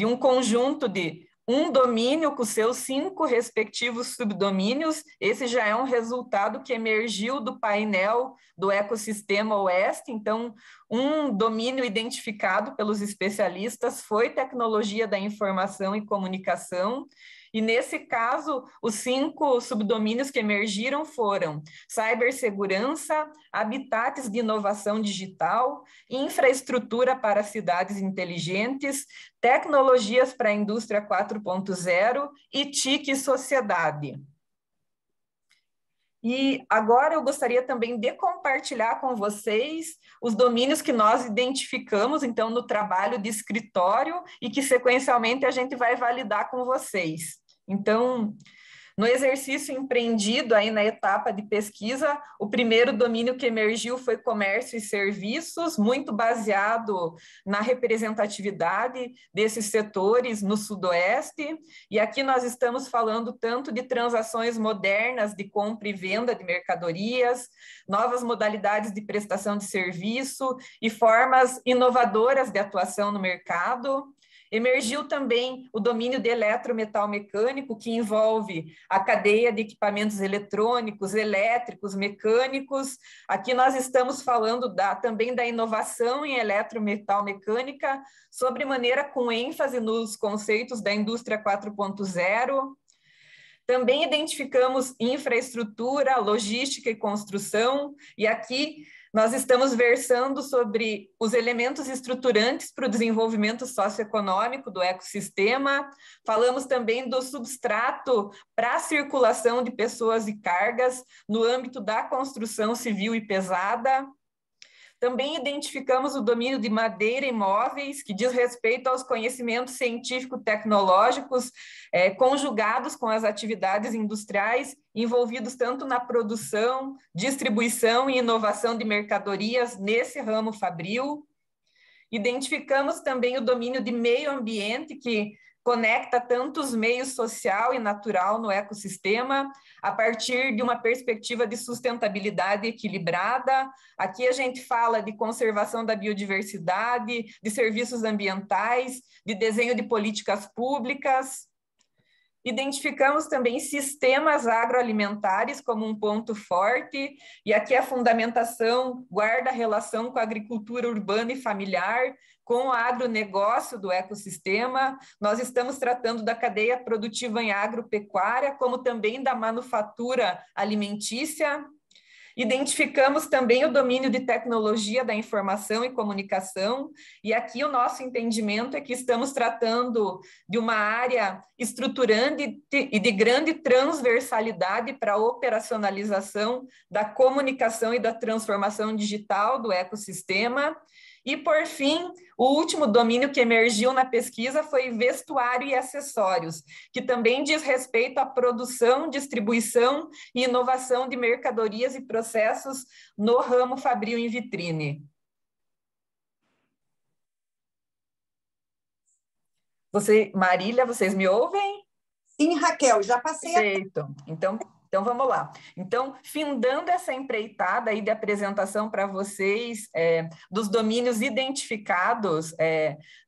um conjunto de um domínio com seus 5 respectivos subdomínios. Esse já é um resultado que emergiu do painel do ecossistema Oeste. Então, um domínio identificado pelos especialistas foi tecnologia da informação e comunicação. E, nesse caso, os 5 subdomínios que emergiram foram cibersegurança, habitats de inovação digital, infraestrutura para cidades inteligentes, tecnologias para a indústria 4.0 e TIC e sociedade. E agora eu gostaria também de compartilhar com vocês os domínios que nós identificamos, então, no trabalho de escritório e que, sequencialmente, a gente vai validar com vocês. Então, no exercício empreendido aí na etapa de pesquisa, o primeiro domínio que emergiu foi comércio e serviços, muito baseado na representatividade desses setores no Sudoeste. E aqui nós estamos falando tanto de transações modernas de compra e venda de mercadorias, novas modalidades de prestação de serviço e formas inovadoras de atuação no mercado. Emergiu também o domínio de eletrometal mecânico, que envolve a cadeia de equipamentos eletrônicos, elétricos, mecânicos. Aqui nós estamos falando também da inovação em eletrometal mecânica, sobremaneira com ênfase nos conceitos da indústria 4.0. Também identificamos infraestrutura, logística e construção, e aqui nós estamos versando sobre os elementos estruturantes para o desenvolvimento socioeconômico do ecossistema. Falamos também do substrato para a circulação de pessoas e cargas no âmbito da construção civil e pesada. Também identificamos o domínio de madeira e móveis, que diz respeito aos conhecimentos científico-tecnológicos conjugados com as atividades industriais, envolvidos tanto na produção, distribuição e inovação de mercadorias nesse ramo fabril. Identificamos também o domínio de meio ambiente, que conecta tanto os meios social e natural no ecossistema, a partir de uma perspectiva de sustentabilidade equilibrada. Aqui a gente fala de conservação da biodiversidade, de serviços ambientais, de desenho de políticas públicas. Identificamos também sistemas agroalimentares como um ponto forte, e aqui a fundamentação guarda a relação com a agricultura urbana e familiar, com o agronegócio do ecossistema. Nós estamos tratando da cadeia produtiva em agropecuária, como também da manufatura alimentícia. Identificamos também o domínio de tecnologia da informação e comunicação, e aqui o nosso entendimento é que estamos tratando de uma área estruturante e de grande transversalidade para a operacionalização da comunicação e da transformação digital do ecossistema. E, por fim, o último domínio que emergiu na pesquisa foi vestuário e acessórios, que também diz respeito à produção, distribuição e inovação de mercadorias e processos no ramo fabril em vitrine. Marília, vocês me ouvem? Sim, Raquel, já passei. Perfeito. Então, vamos lá. Então, findando essa empreitada aí de apresentação para vocês dos domínios identificados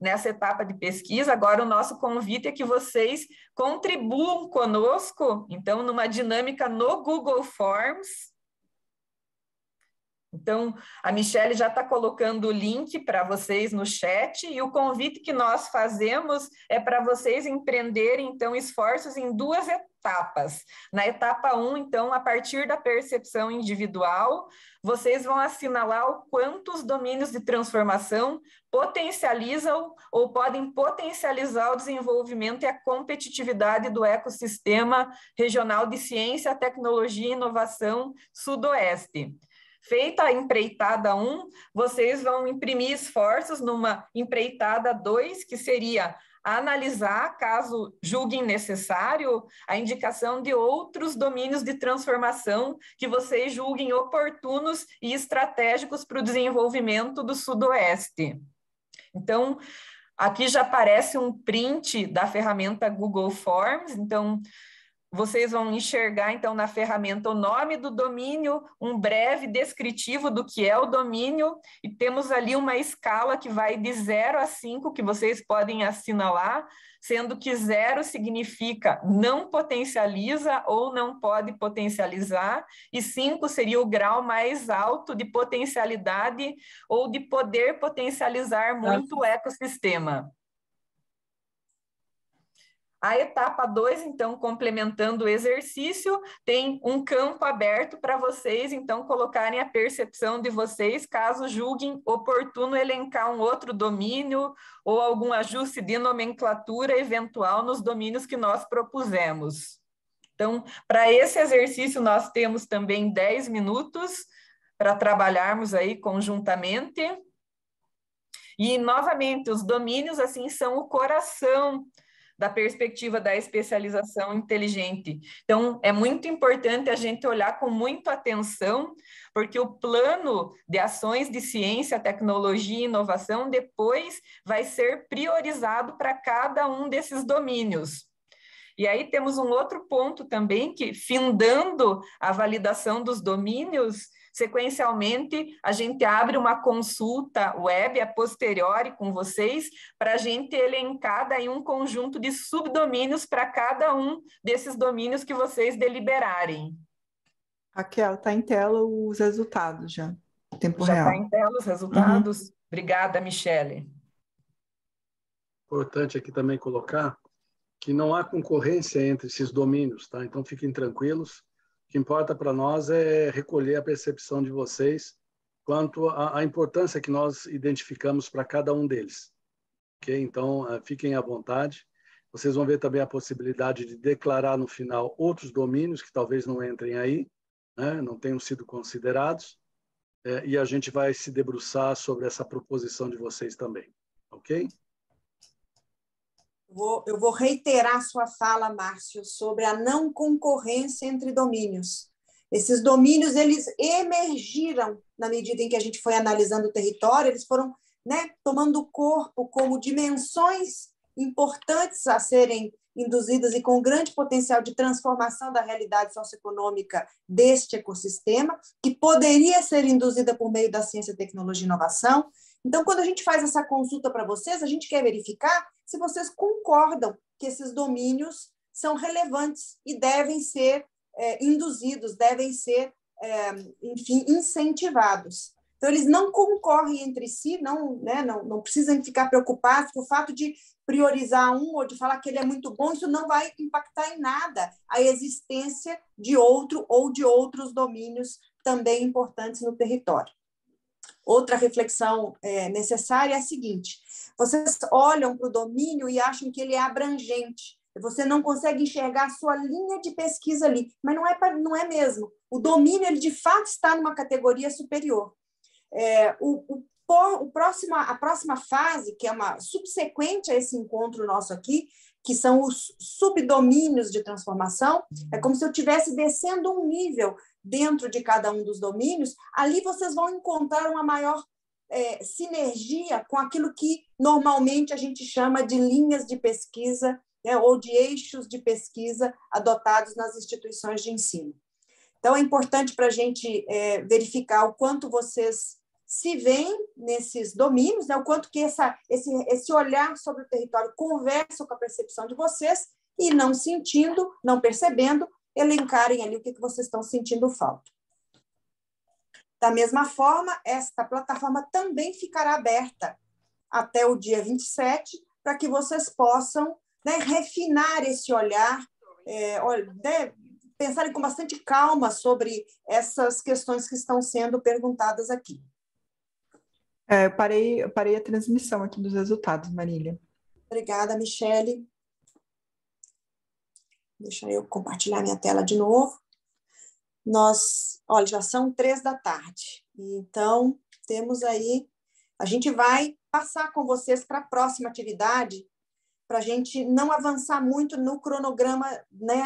nessa etapa de pesquisa, agora o nosso convite é que vocês contribuam conosco, então, numa dinâmica no Google Forms. Então, a Michele já está colocando o link para vocês no chat, e o convite que nós fazemos é para vocês empreenderem, então, esforços em 2 etapas. Na etapa 1, então, a partir da percepção individual, vocês vão assinalar o quanto os domínios de transformação potencializam ou podem potencializar o desenvolvimento e a competitividade do ecossistema regional de ciência, tecnologia e inovação Sudoeste. Feita a empreitada 1, vocês vão imprimir esforços numa empreitada 2, que seria analisar, caso julguem necessário, a indicação de outros domínios de transformação que vocês julguem oportunos e estratégicos para o desenvolvimento do Sudoeste. Então, aqui já aparece um print da ferramenta Google Forms, então vocês vão enxergar, então, na ferramenta o nome do domínio, um breve descritivo do que é o domínio, e temos ali uma escala que vai de 0 a 5, que vocês podem assinalar, sendo que 0 significa não potencializa ou não pode potencializar, e 5 seria o grau mais alto de potencialidade ou de poder potencializar muito o ecossistema. A etapa 2, então, complementando o exercício, tem um campo aberto para vocês, então, colocarem a percepção de vocês, caso julguem oportuno elencar um outro domínio ou algum ajuste de nomenclatura eventual nos domínios que nós propusemos. Então, para esse exercício, nós temos também 10 minutos para trabalharmos aí conjuntamente. E, novamente, os domínios, assim, são o coração da perspectiva da especialização inteligente. Então, é muito importante a gente olhar com muita atenção, porque o plano de ações de ciência, tecnologia e inovação depois vai ser priorizado para cada um desses domínios. E aí temos um outro ponto também, que findando a validação dos domínios, sequencialmente, a gente abre uma consulta web a posteriori com vocês para a gente elencar daí um conjunto de subdomínios para cada um desses domínios que vocês deliberarem. Raquel, está em tela os resultados já, tempo já real. Já está em tela os resultados? Obrigada, Michele. Importante aqui também colocar que não há concorrência entre esses domínios, tá? Então fiquem tranquilos. O que importa para nós é recolher a percepção de vocês quanto à importância que nós identificamos para cada um deles. Ok? Então, fiquem à vontade. Vocês vão ver também a possibilidade de declarar no final outros domínios que talvez não entrem aí, né? Não tenham sido considerados, e a gente vai se debruçar sobre essa proposição de vocês também. Ok? Eu vou reiterar sua fala, Márcio, sobre a não concorrência entre domínios. Esses domínios, eles emergiram na medida em que a gente foi analisando o território, eles foram, né, tomando corpo como dimensões importantes a serem induzidas e com grande potencial de transformação da realidade socioeconômica deste ecossistema, que poderia ser induzida por meio da ciência, tecnologia e inovação. Então, quando a gente faz essa consulta para vocês, a gente quer verificar se vocês concordam que esses domínios são relevantes e devem ser induzidos, devem ser, enfim, incentivados. Então, eles não concorrem entre si, não precisam ficar preocupados com o fato de priorizar um ou de falar que ele é muito bom, isso não vai impactar em nada a existência de outro ou de outros domínios também importantes no território. Outra reflexão necessária é a seguinte: vocês olham para o domínio e acham que ele é abrangente, você não consegue enxergar a sua linha de pesquisa ali, mas não é mesmo. O domínio, ele de fato está numa categoria superior. A próxima fase, que é uma subsequente a esse encontro nosso aqui, que são os subdomínios de transformação, é como se eu estivesse descendo um nível dentro de cada um dos domínios. Ali vocês vão encontrar uma maior sinergia com aquilo que normalmente a gente chama de linhas de pesquisa, né, ou de eixos de pesquisa adotados nas instituições de ensino. Então, é importante para a gente verificar o quanto vocês se veem nesses domínios, né, o quanto que esse olhar sobre o território conversa com a percepção de vocês e, não sentindo, não percebendo, elencarem ali o que vocês estão sentindo falta. Da mesma forma, esta plataforma também ficará aberta até o dia 27, para que vocês possam, né, refinar esse olhar, pensarem com bastante calma sobre essas questões que estão sendo perguntadas aqui. Eu parei a transmissão aqui dos resultados, Marília. Obrigada, Michele. Deixa eu compartilhar minha tela de novo. Olha, já são 3 da tarde. Então, temos aí... A gente vai passar com vocês para a próxima atividade, para a gente não avançar muito no cronograma, né,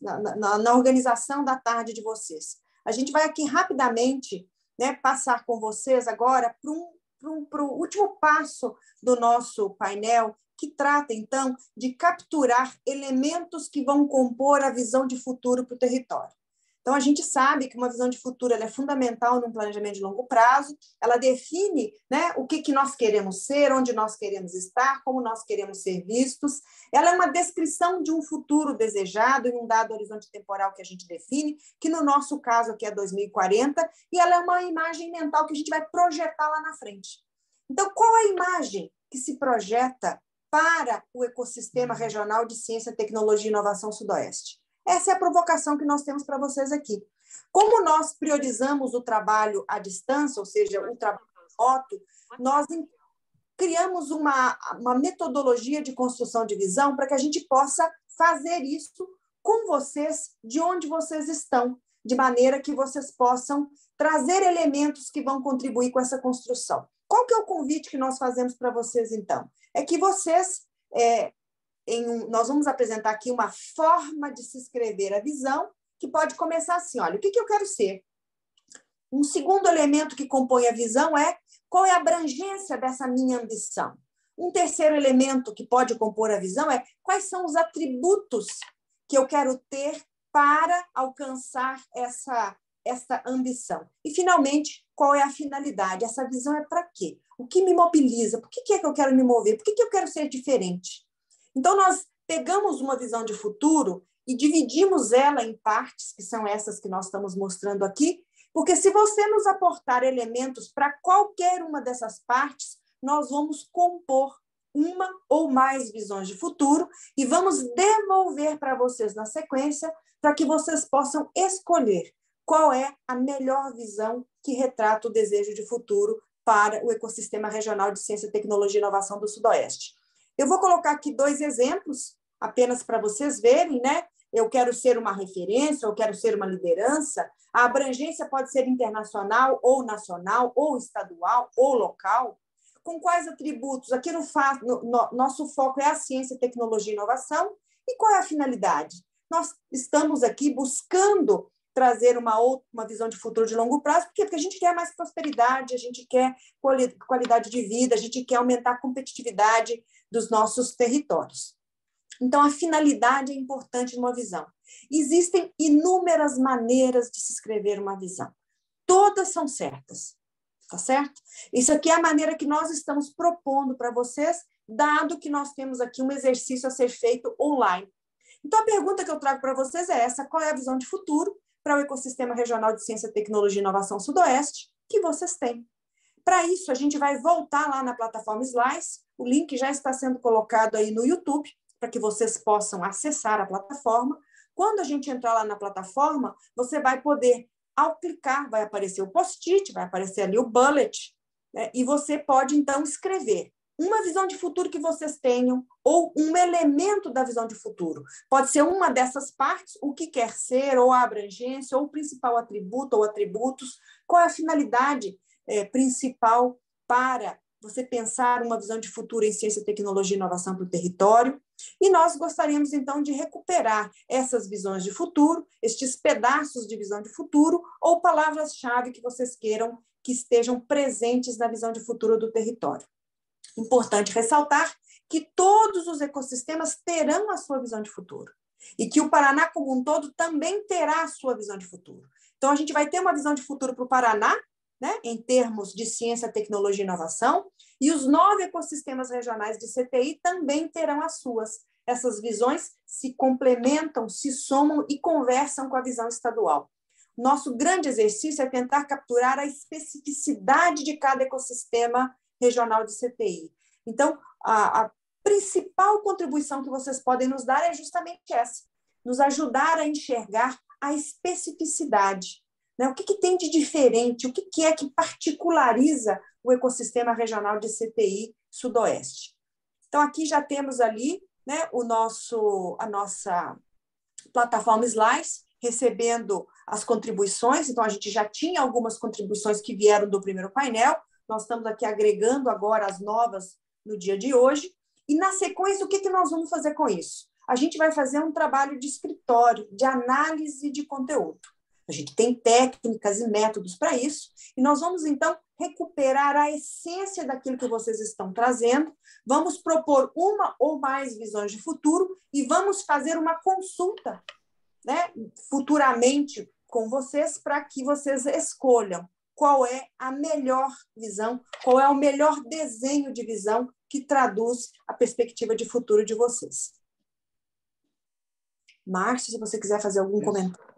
na organização da tarde de vocês. A gente vai aqui rapidamente, né, passar com vocês agora para o último passo do nosso painel, que trata, então, de capturar elementos que vão compor a visão de futuro para o território. Então, a gente sabe que uma visão de futuro ela é fundamental num planejamento de longo prazo, ela define, né, o que nós queremos ser, onde nós queremos estar, como nós queremos ser vistos. Ela é uma descrição de um futuro desejado em um dado horizonte temporal que a gente define, que no nosso caso aqui é 2040, e ela é uma imagem mental que a gente vai projetar lá na frente. Então, qual a imagem que se projeta para o ecossistema regional de ciência, tecnologia e inovação Sudoeste? Essa é a provocação que nós temos para vocês aqui. Como nós priorizamos o trabalho à distância, ou seja, o trabalho remoto, nós criamos uma metodologia de construção de visão para que a gente possa fazer isso com vocês, de onde vocês estão, de maneira que vocês possam trazer elementos que vão contribuir com essa construção. Qual que é o convite que nós fazemos para vocês, então? É que vocês... nós vamos apresentar aqui uma forma de se escrever a visão, que pode começar assim, olha, o que eu quero ser? Um segundo elemento que compõe a visão é qual é a abrangência dessa minha ambição. Um terceiro elemento que pode compor a visão é quais são os atributos que eu quero ter para alcançar essa ambição. E, finalmente, qual é a finalidade? Essa visão é para quê? O que me mobiliza? Por que é que eu quero me mover? Por que eu quero ser diferente? Então, nós pegamos uma visão de futuro e dividimos ela em partes, que são essas que nós estamos mostrando aqui, porque se você nos aportar elementos para qualquer uma dessas partes, nós vamos compor uma ou mais visões de futuro e vamos devolver para vocês na sequência para que vocês possam escolher qual é a melhor visão que retrata o desejo de futuro para o ecossistema regional de ciência, tecnologia e inovação do Sudoeste. Eu vou colocar aqui 2 exemplos, apenas para vocês verem, né? Eu quero ser uma referência, eu quero ser uma liderança. A abrangência pode ser internacional, ou nacional, ou estadual, ou local. Com quais atributos? Aqui nosso foco é a ciência, tecnologia e inovação. E qual é a finalidade? Nós estamos aqui buscando trazer uma visão de futuro de longo prazo, porque a gente quer mais prosperidade, a gente quer qualidade de vida, a gente quer aumentar a competitividade dos nossos territórios. Então, a finalidade é importante numa visão. Existem inúmeras maneiras de se escrever uma visão. Todas são certas, tá certo? Isso aqui é a maneira que nós estamos propondo para vocês, dado que nós temos aqui um exercício a ser feito online. Então, a pergunta que eu trago para vocês é essa: qual é a visão de futuro para o ecossistema regional de ciência, tecnologia e inovação Sudoeste que vocês têm? Para isso, a gente vai voltar lá na plataforma Slice, o link já está sendo colocado aí no YouTube, para que vocês possam acessar a plataforma. Quando a gente entrar lá na plataforma, você vai poder, ao clicar, vai aparecer o post-it, vai aparecer ali o bullet, né? E você pode, então, escrever uma visão de futuro que vocês tenham, ou um elemento da visão de futuro. Pode ser uma dessas partes, o que quer ser, ou a abrangência, ou o principal atributo, ou atributos. Qual é a finalidade principal para você pensar uma visão de futuro em ciência, tecnologia e inovação para o território. E nós gostaríamos, então, de recuperar essas visões de futuro, estes pedaços de visão de futuro, ou palavras-chave que vocês queiram que estejam presentes na visão de futuro do território. Importante ressaltar que todos os ecossistemas terão a sua visão de futuro e que o Paraná como um todo também terá a sua visão de futuro. Então, a gente vai ter uma visão de futuro para o Paraná, né, em termos de ciência, tecnologia e inovação, e os 9 ecossistemas regionais de CTI também terão as suas. Essas visões se complementam, se somam e conversam com a visão estadual. Nosso grande exercício é tentar capturar a especificidade de cada ecossistema regional de CTI. Então, a principal contribuição que vocês podem nos dar é justamente essa, nos ajudar a enxergar a especificidade. Né? O que tem de diferente, o que é que particulariza o ecossistema regional de CTI Sudoeste. Então, aqui já temos ali, né, a nossa plataforma Slice, recebendo as contribuições. Então, a gente já tinha algumas contribuições que vieram do primeiro painel, nós estamos aqui agregando agora as novas no dia de hoje, E, na sequência, o que nós vamos fazer com isso? A gente vai fazer um trabalho de escritório, de análise de conteúdo. A gente tem técnicas e métodos para isso, e nós vamos, então, recuperar a essência daquilo que vocês estão trazendo, vamos propor uma ou mais visões de futuro e vamos fazer uma consulta, né, futuramente com vocês para que vocês escolham qual é a melhor visão, qual é o melhor desenho de visão que traduz a perspectiva de futuro de vocês. Márcio, se você quiser fazer algum comentário.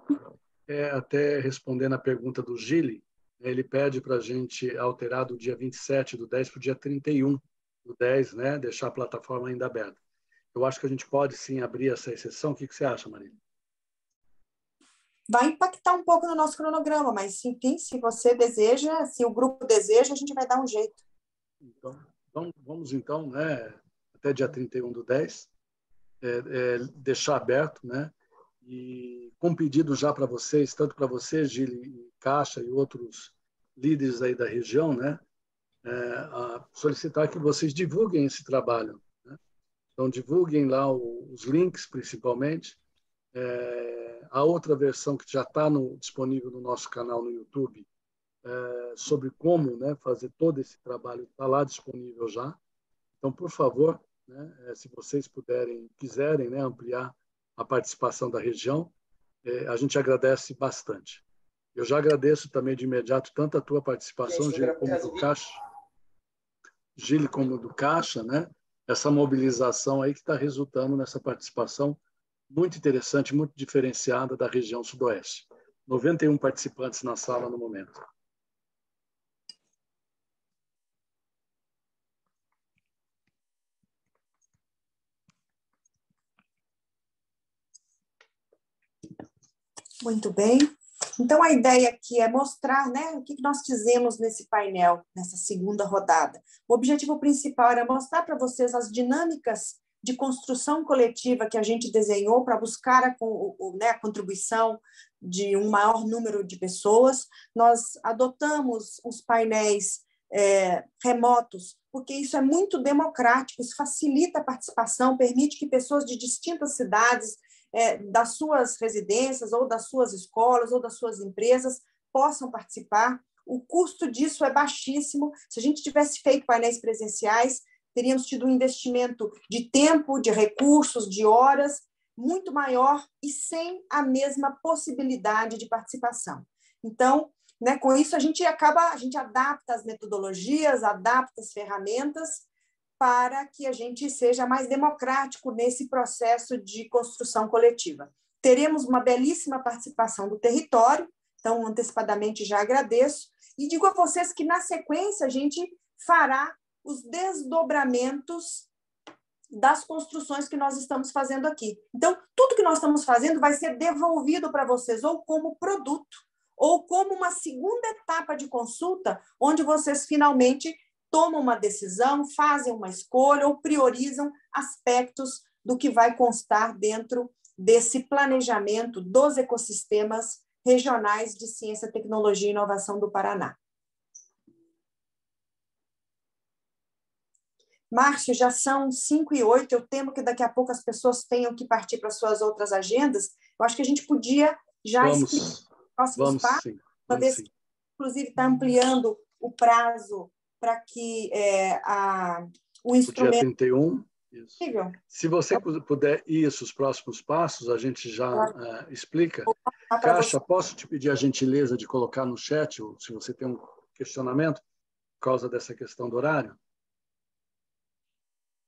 Até respondendo a pergunta do Gili, ele pede para a gente alterar do dia 27/10 para o dia 31/10, né? Deixar a plataforma ainda aberta. Eu acho que a gente pode, sim, abrir essa exceção. O que você acha, Marília? Vai impactar um pouco no nosso cronograma, mas, enfim, se você deseja, se o grupo deseja, a gente vai dar um jeito. Então, vamos, então, né, até dia 31/10, deixar aberto, né? E com pedido já para vocês, tanto para você, Gili, Caixa e outros líderes aí da região, né, a solicitar que vocês divulguem esse trabalho, né? Então, divulguem lá os links, principalmente. A outra versão que já está disponível no nosso canal no YouTube, sobre como, né, fazer todo esse trabalho, está lá disponível já. Então, por favor, né, se vocês quiserem, né, ampliar a participação da região, a gente agradece bastante. Eu já agradeço também de imediato tanto a tua participação, Gili, como do Caixa, né? Essa mobilização aí que está resultando nessa participação muito interessante, muito diferenciada da região sudoeste. 91 participantes na sala no momento. Muito bem. Então, a ideia aqui é mostrar, né, o que nós fizemos nesse painel, nessa segunda rodada. O objetivo principal era mostrar para vocês as dinâmicas de construção coletiva que a gente desenhou para buscar a contribuição de um maior número de pessoas. Nós adotamos os painéis remotos, porque isso é muito democrático, isso facilita a participação, permite que pessoas de distintas cidades, das suas residências, ou das suas escolas, ou das suas empresas, possam participar. O custo disso é baixíssimo. Se a gente tivesse feito painéis presenciais, teríamos tido um investimento de tempo, de recursos, de horas, muito maior e sem a mesma possibilidade de participação. Então, né, com isso, a gente adapta as metodologias, adapta as ferramentas, para que a gente seja mais democrático nesse processo de construção coletiva. Teremos uma belíssima participação do território, então, antecipadamente, já agradeço, e digo a vocês que, na sequência, a gente fará os desdobramentos das construções que nós estamos fazendo aqui. Então, tudo que nós estamos fazendo vai ser devolvido para vocês, ou como produto, ou como uma segunda etapa de consulta, onde vocês finalmente tomam uma decisão, fazem uma escolha ou priorizam aspectos do que vai constar dentro desse planejamento dos ecossistemas regionais de ciência, tecnologia e inovação do Paraná. Márcio, já são 5h08, eu temo que daqui a pouco as pessoas tenham que partir para suas outras agendas. Eu acho que a gente podia já explicar os próximos passos, uma vez que, inclusive, está ampliando o prazo para que o instrumento... O dia 31, isso. Se você puder ir os próximos passos, a gente já explica. Caixa, posso te pedir a gentileza de colocar no chat, ou se você tem um questionamento, por causa dessa questão do horário?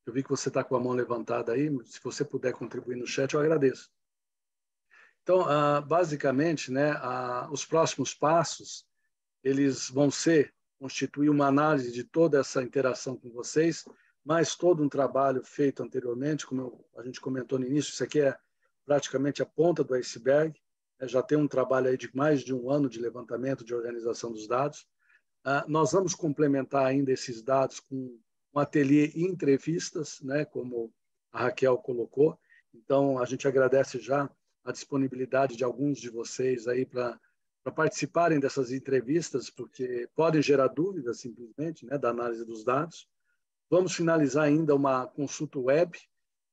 Eu vi que você está com a mão levantada aí, se você puder contribuir no chat, eu agradeço. Então, basicamente, né, os próximos passos, eles vão constituir uma análise de toda essa interação com vocês, mais todo um trabalho feito anteriormente, como a gente comentou no início, isso aqui é praticamente a ponta do iceberg, né, já tem um trabalho aí de mais de 1 ano de levantamento, de organização dos dados. Nós vamos complementar ainda esses dados com um ateliê e entrevistas, né, como a Raquel colocou. Então, a gente agradece já a disponibilidade de alguns de vocês aí para participarem dessas entrevistas, porque podem gerar dúvidas, simplesmente, né, da análise dos dados. Vamos finalizar ainda uma consulta web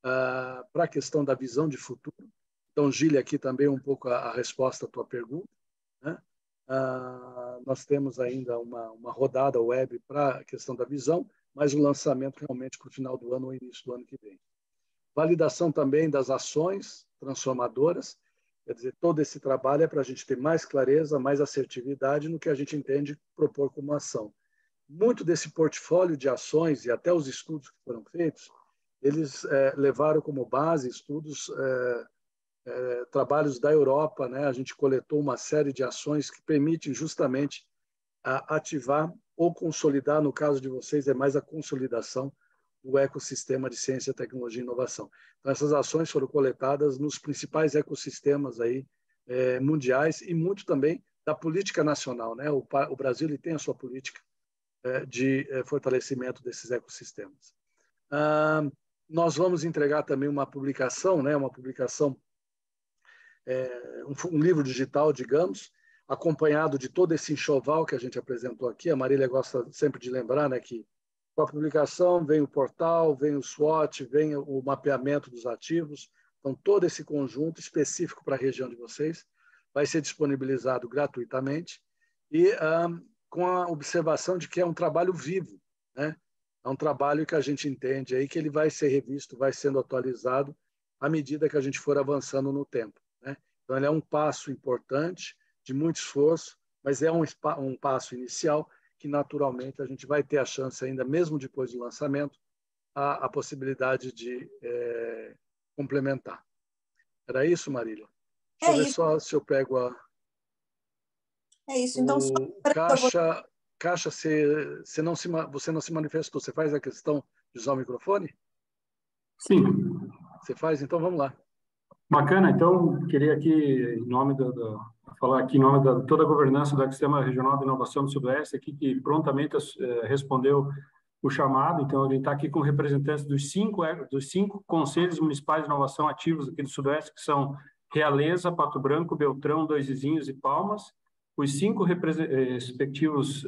para a questão da visão de futuro. Então, Gília, aqui também um pouco a resposta à tua pergunta, né? Nós temos ainda uma rodada web para a questão da visão, mas o lançamento realmente para o final do ano ou início do ano que vem. Validação também das ações transformadoras, quer dizer, todo esse trabalho é para a gente ter mais clareza, mais assertividade no que a gente entende propor como ação. Muito desse portfólio de ações e até os estudos que foram feitos, eles levaram como base estudos, trabalhos da Europa, né? A gente coletou uma série de ações que permitem justamente ativar ou consolidar, no caso de vocês, é mais a consolidação do ecossistema de ciência, tecnologia e inovação. Então, essas ações foram coletadas nos principais ecossistemas aí, mundiais e muito também da política nacional, né? O Brasil ele tem a sua política de fortalecimento desses ecossistemas. Nós vamos entregar também uma publicação, né? Uma publicação, um livro digital, digamos, acompanhado de todo esse enxoval que a gente apresentou aqui. A Marília gosta sempre de lembrar, né, que com a publicação vem o portal, vem o SWOT, vem o mapeamento dos ativos. Então, todo esse conjunto específico para a região de vocês vai ser disponibilizado gratuitamente e com a observação de que é um trabalho vivo, né? É um trabalho que a gente entende aí que ele vai ser revisto, vai sendo atualizado à medida que a gente for avançando no tempo, né? Então, ele é um passo importante, de muito esforço, mas é um passo inicial que, naturalmente, a gente vai ter a chance ainda, mesmo depois do lançamento, a possibilidade de complementar. Era isso, Marília? Deixa eu ver só se eu pego É isso. Então, Caixa, você não se manifestou. Você faz a questão de usar o microfone? Sim. Você faz? Então, vamos lá. Bacana. Então, queria aqui, em nome falar aqui em nome de toda a governança do Ecossistema Regional de Inovação do Sudoeste, aqui, que prontamente respondeu o chamado. Então, a gente está aqui com representantes dos cinco conselhos municipais de inovação ativos aqui do Sudoeste, que são Realeza, Pato Branco, Beltrão, Dois Vizinhos e Palmas. Os 5 respectivos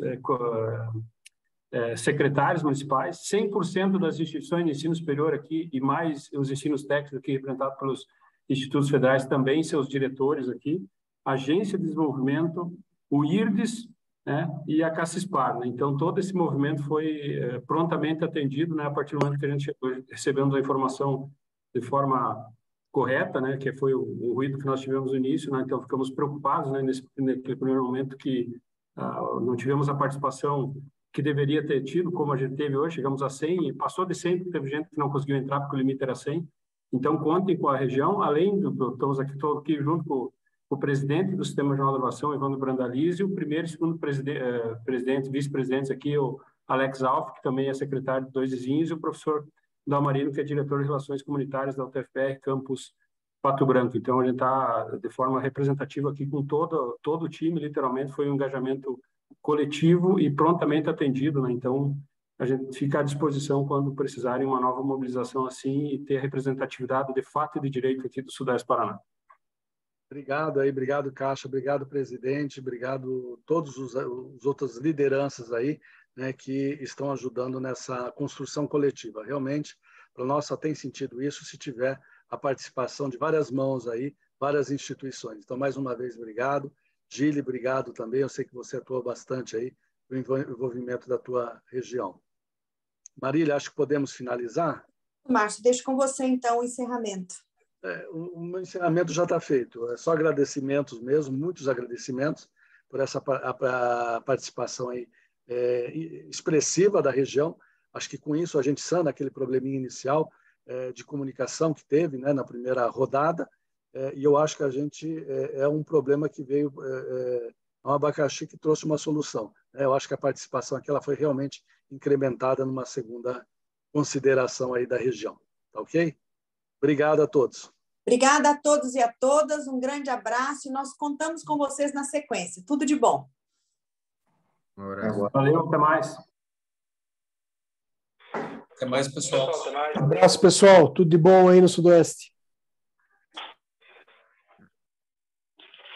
secretários municipais, 100% das instituições de ensino superior aqui e mais os ensinos técnicos aqui representados pelos institutos federais também, seus diretores aqui, Agência de Desenvolvimento, o IRDES, né, e a CACISPAR, né? Então, todo esse movimento foi prontamente atendido, né, a partir do momento que a gente recebemos a informação de forma correta, né, que foi o ruído que nós tivemos no início, né? Então ficamos preocupados, né, naquele primeiro momento que não tivemos a participação que deveria ter tido, como a gente teve hoje. Chegamos a 100 e passou de 100, teve gente que não conseguiu entrar porque o limite era 100. Então contem com a região, além estamos aqui junto com o presidente do Sistema Regional de Inovação, Evandro Brandalize, e o primeiro e segundo presidente, vice-presidentes aqui, o Alex Alf, que também é secretário de Dois Vizinhos, e o professor Dalmarino, que é diretor de Relações Comunitárias da UTFPR, campus Pato Branco. Então, a gente está de forma representativa aqui com todo o time, literalmente, foi um engajamento coletivo e prontamente atendido, né? Então, a gente fica à disposição quando precisarem uma nova mobilização assim e ter a representatividade de fato e de direito aqui do Sudeste Paraná. Obrigado aí, obrigado, Caixa, obrigado, presidente, obrigado todos os outras lideranças aí, né, que estão ajudando nessa construção coletiva. Realmente, para nós só tem sentido isso se tiver a participação de várias mãos aí, várias instituições. Então, mais uma vez, obrigado. Gília, obrigado também. Eu sei que você atua bastante aí no envolvimento da tua região. Marília, acho que podemos finalizar? Márcio, deixo com você, então, o encerramento. O meu encerramento já está feito. É só agradecimentos mesmo, muitos agradecimentos por essa participação aí, expressiva da região. Acho que com isso a gente sana aquele probleminha inicial de comunicação que teve, né, na primeira rodada, e eu acho que a gente é um problema que veio, um abacaxi que trouxe uma solução. Eu acho que a participação aqui ela foi realmente incrementada numa segunda consideração aí da região. Tá ok? Obrigado a todos. Obrigada a todos e a todas, um grande abraço e nós contamos com vocês na sequência. Tudo de bom. Valeu, até mais. Até mais, pessoal. Abraço, pessoal. Tudo de bom aí no Sudoeste.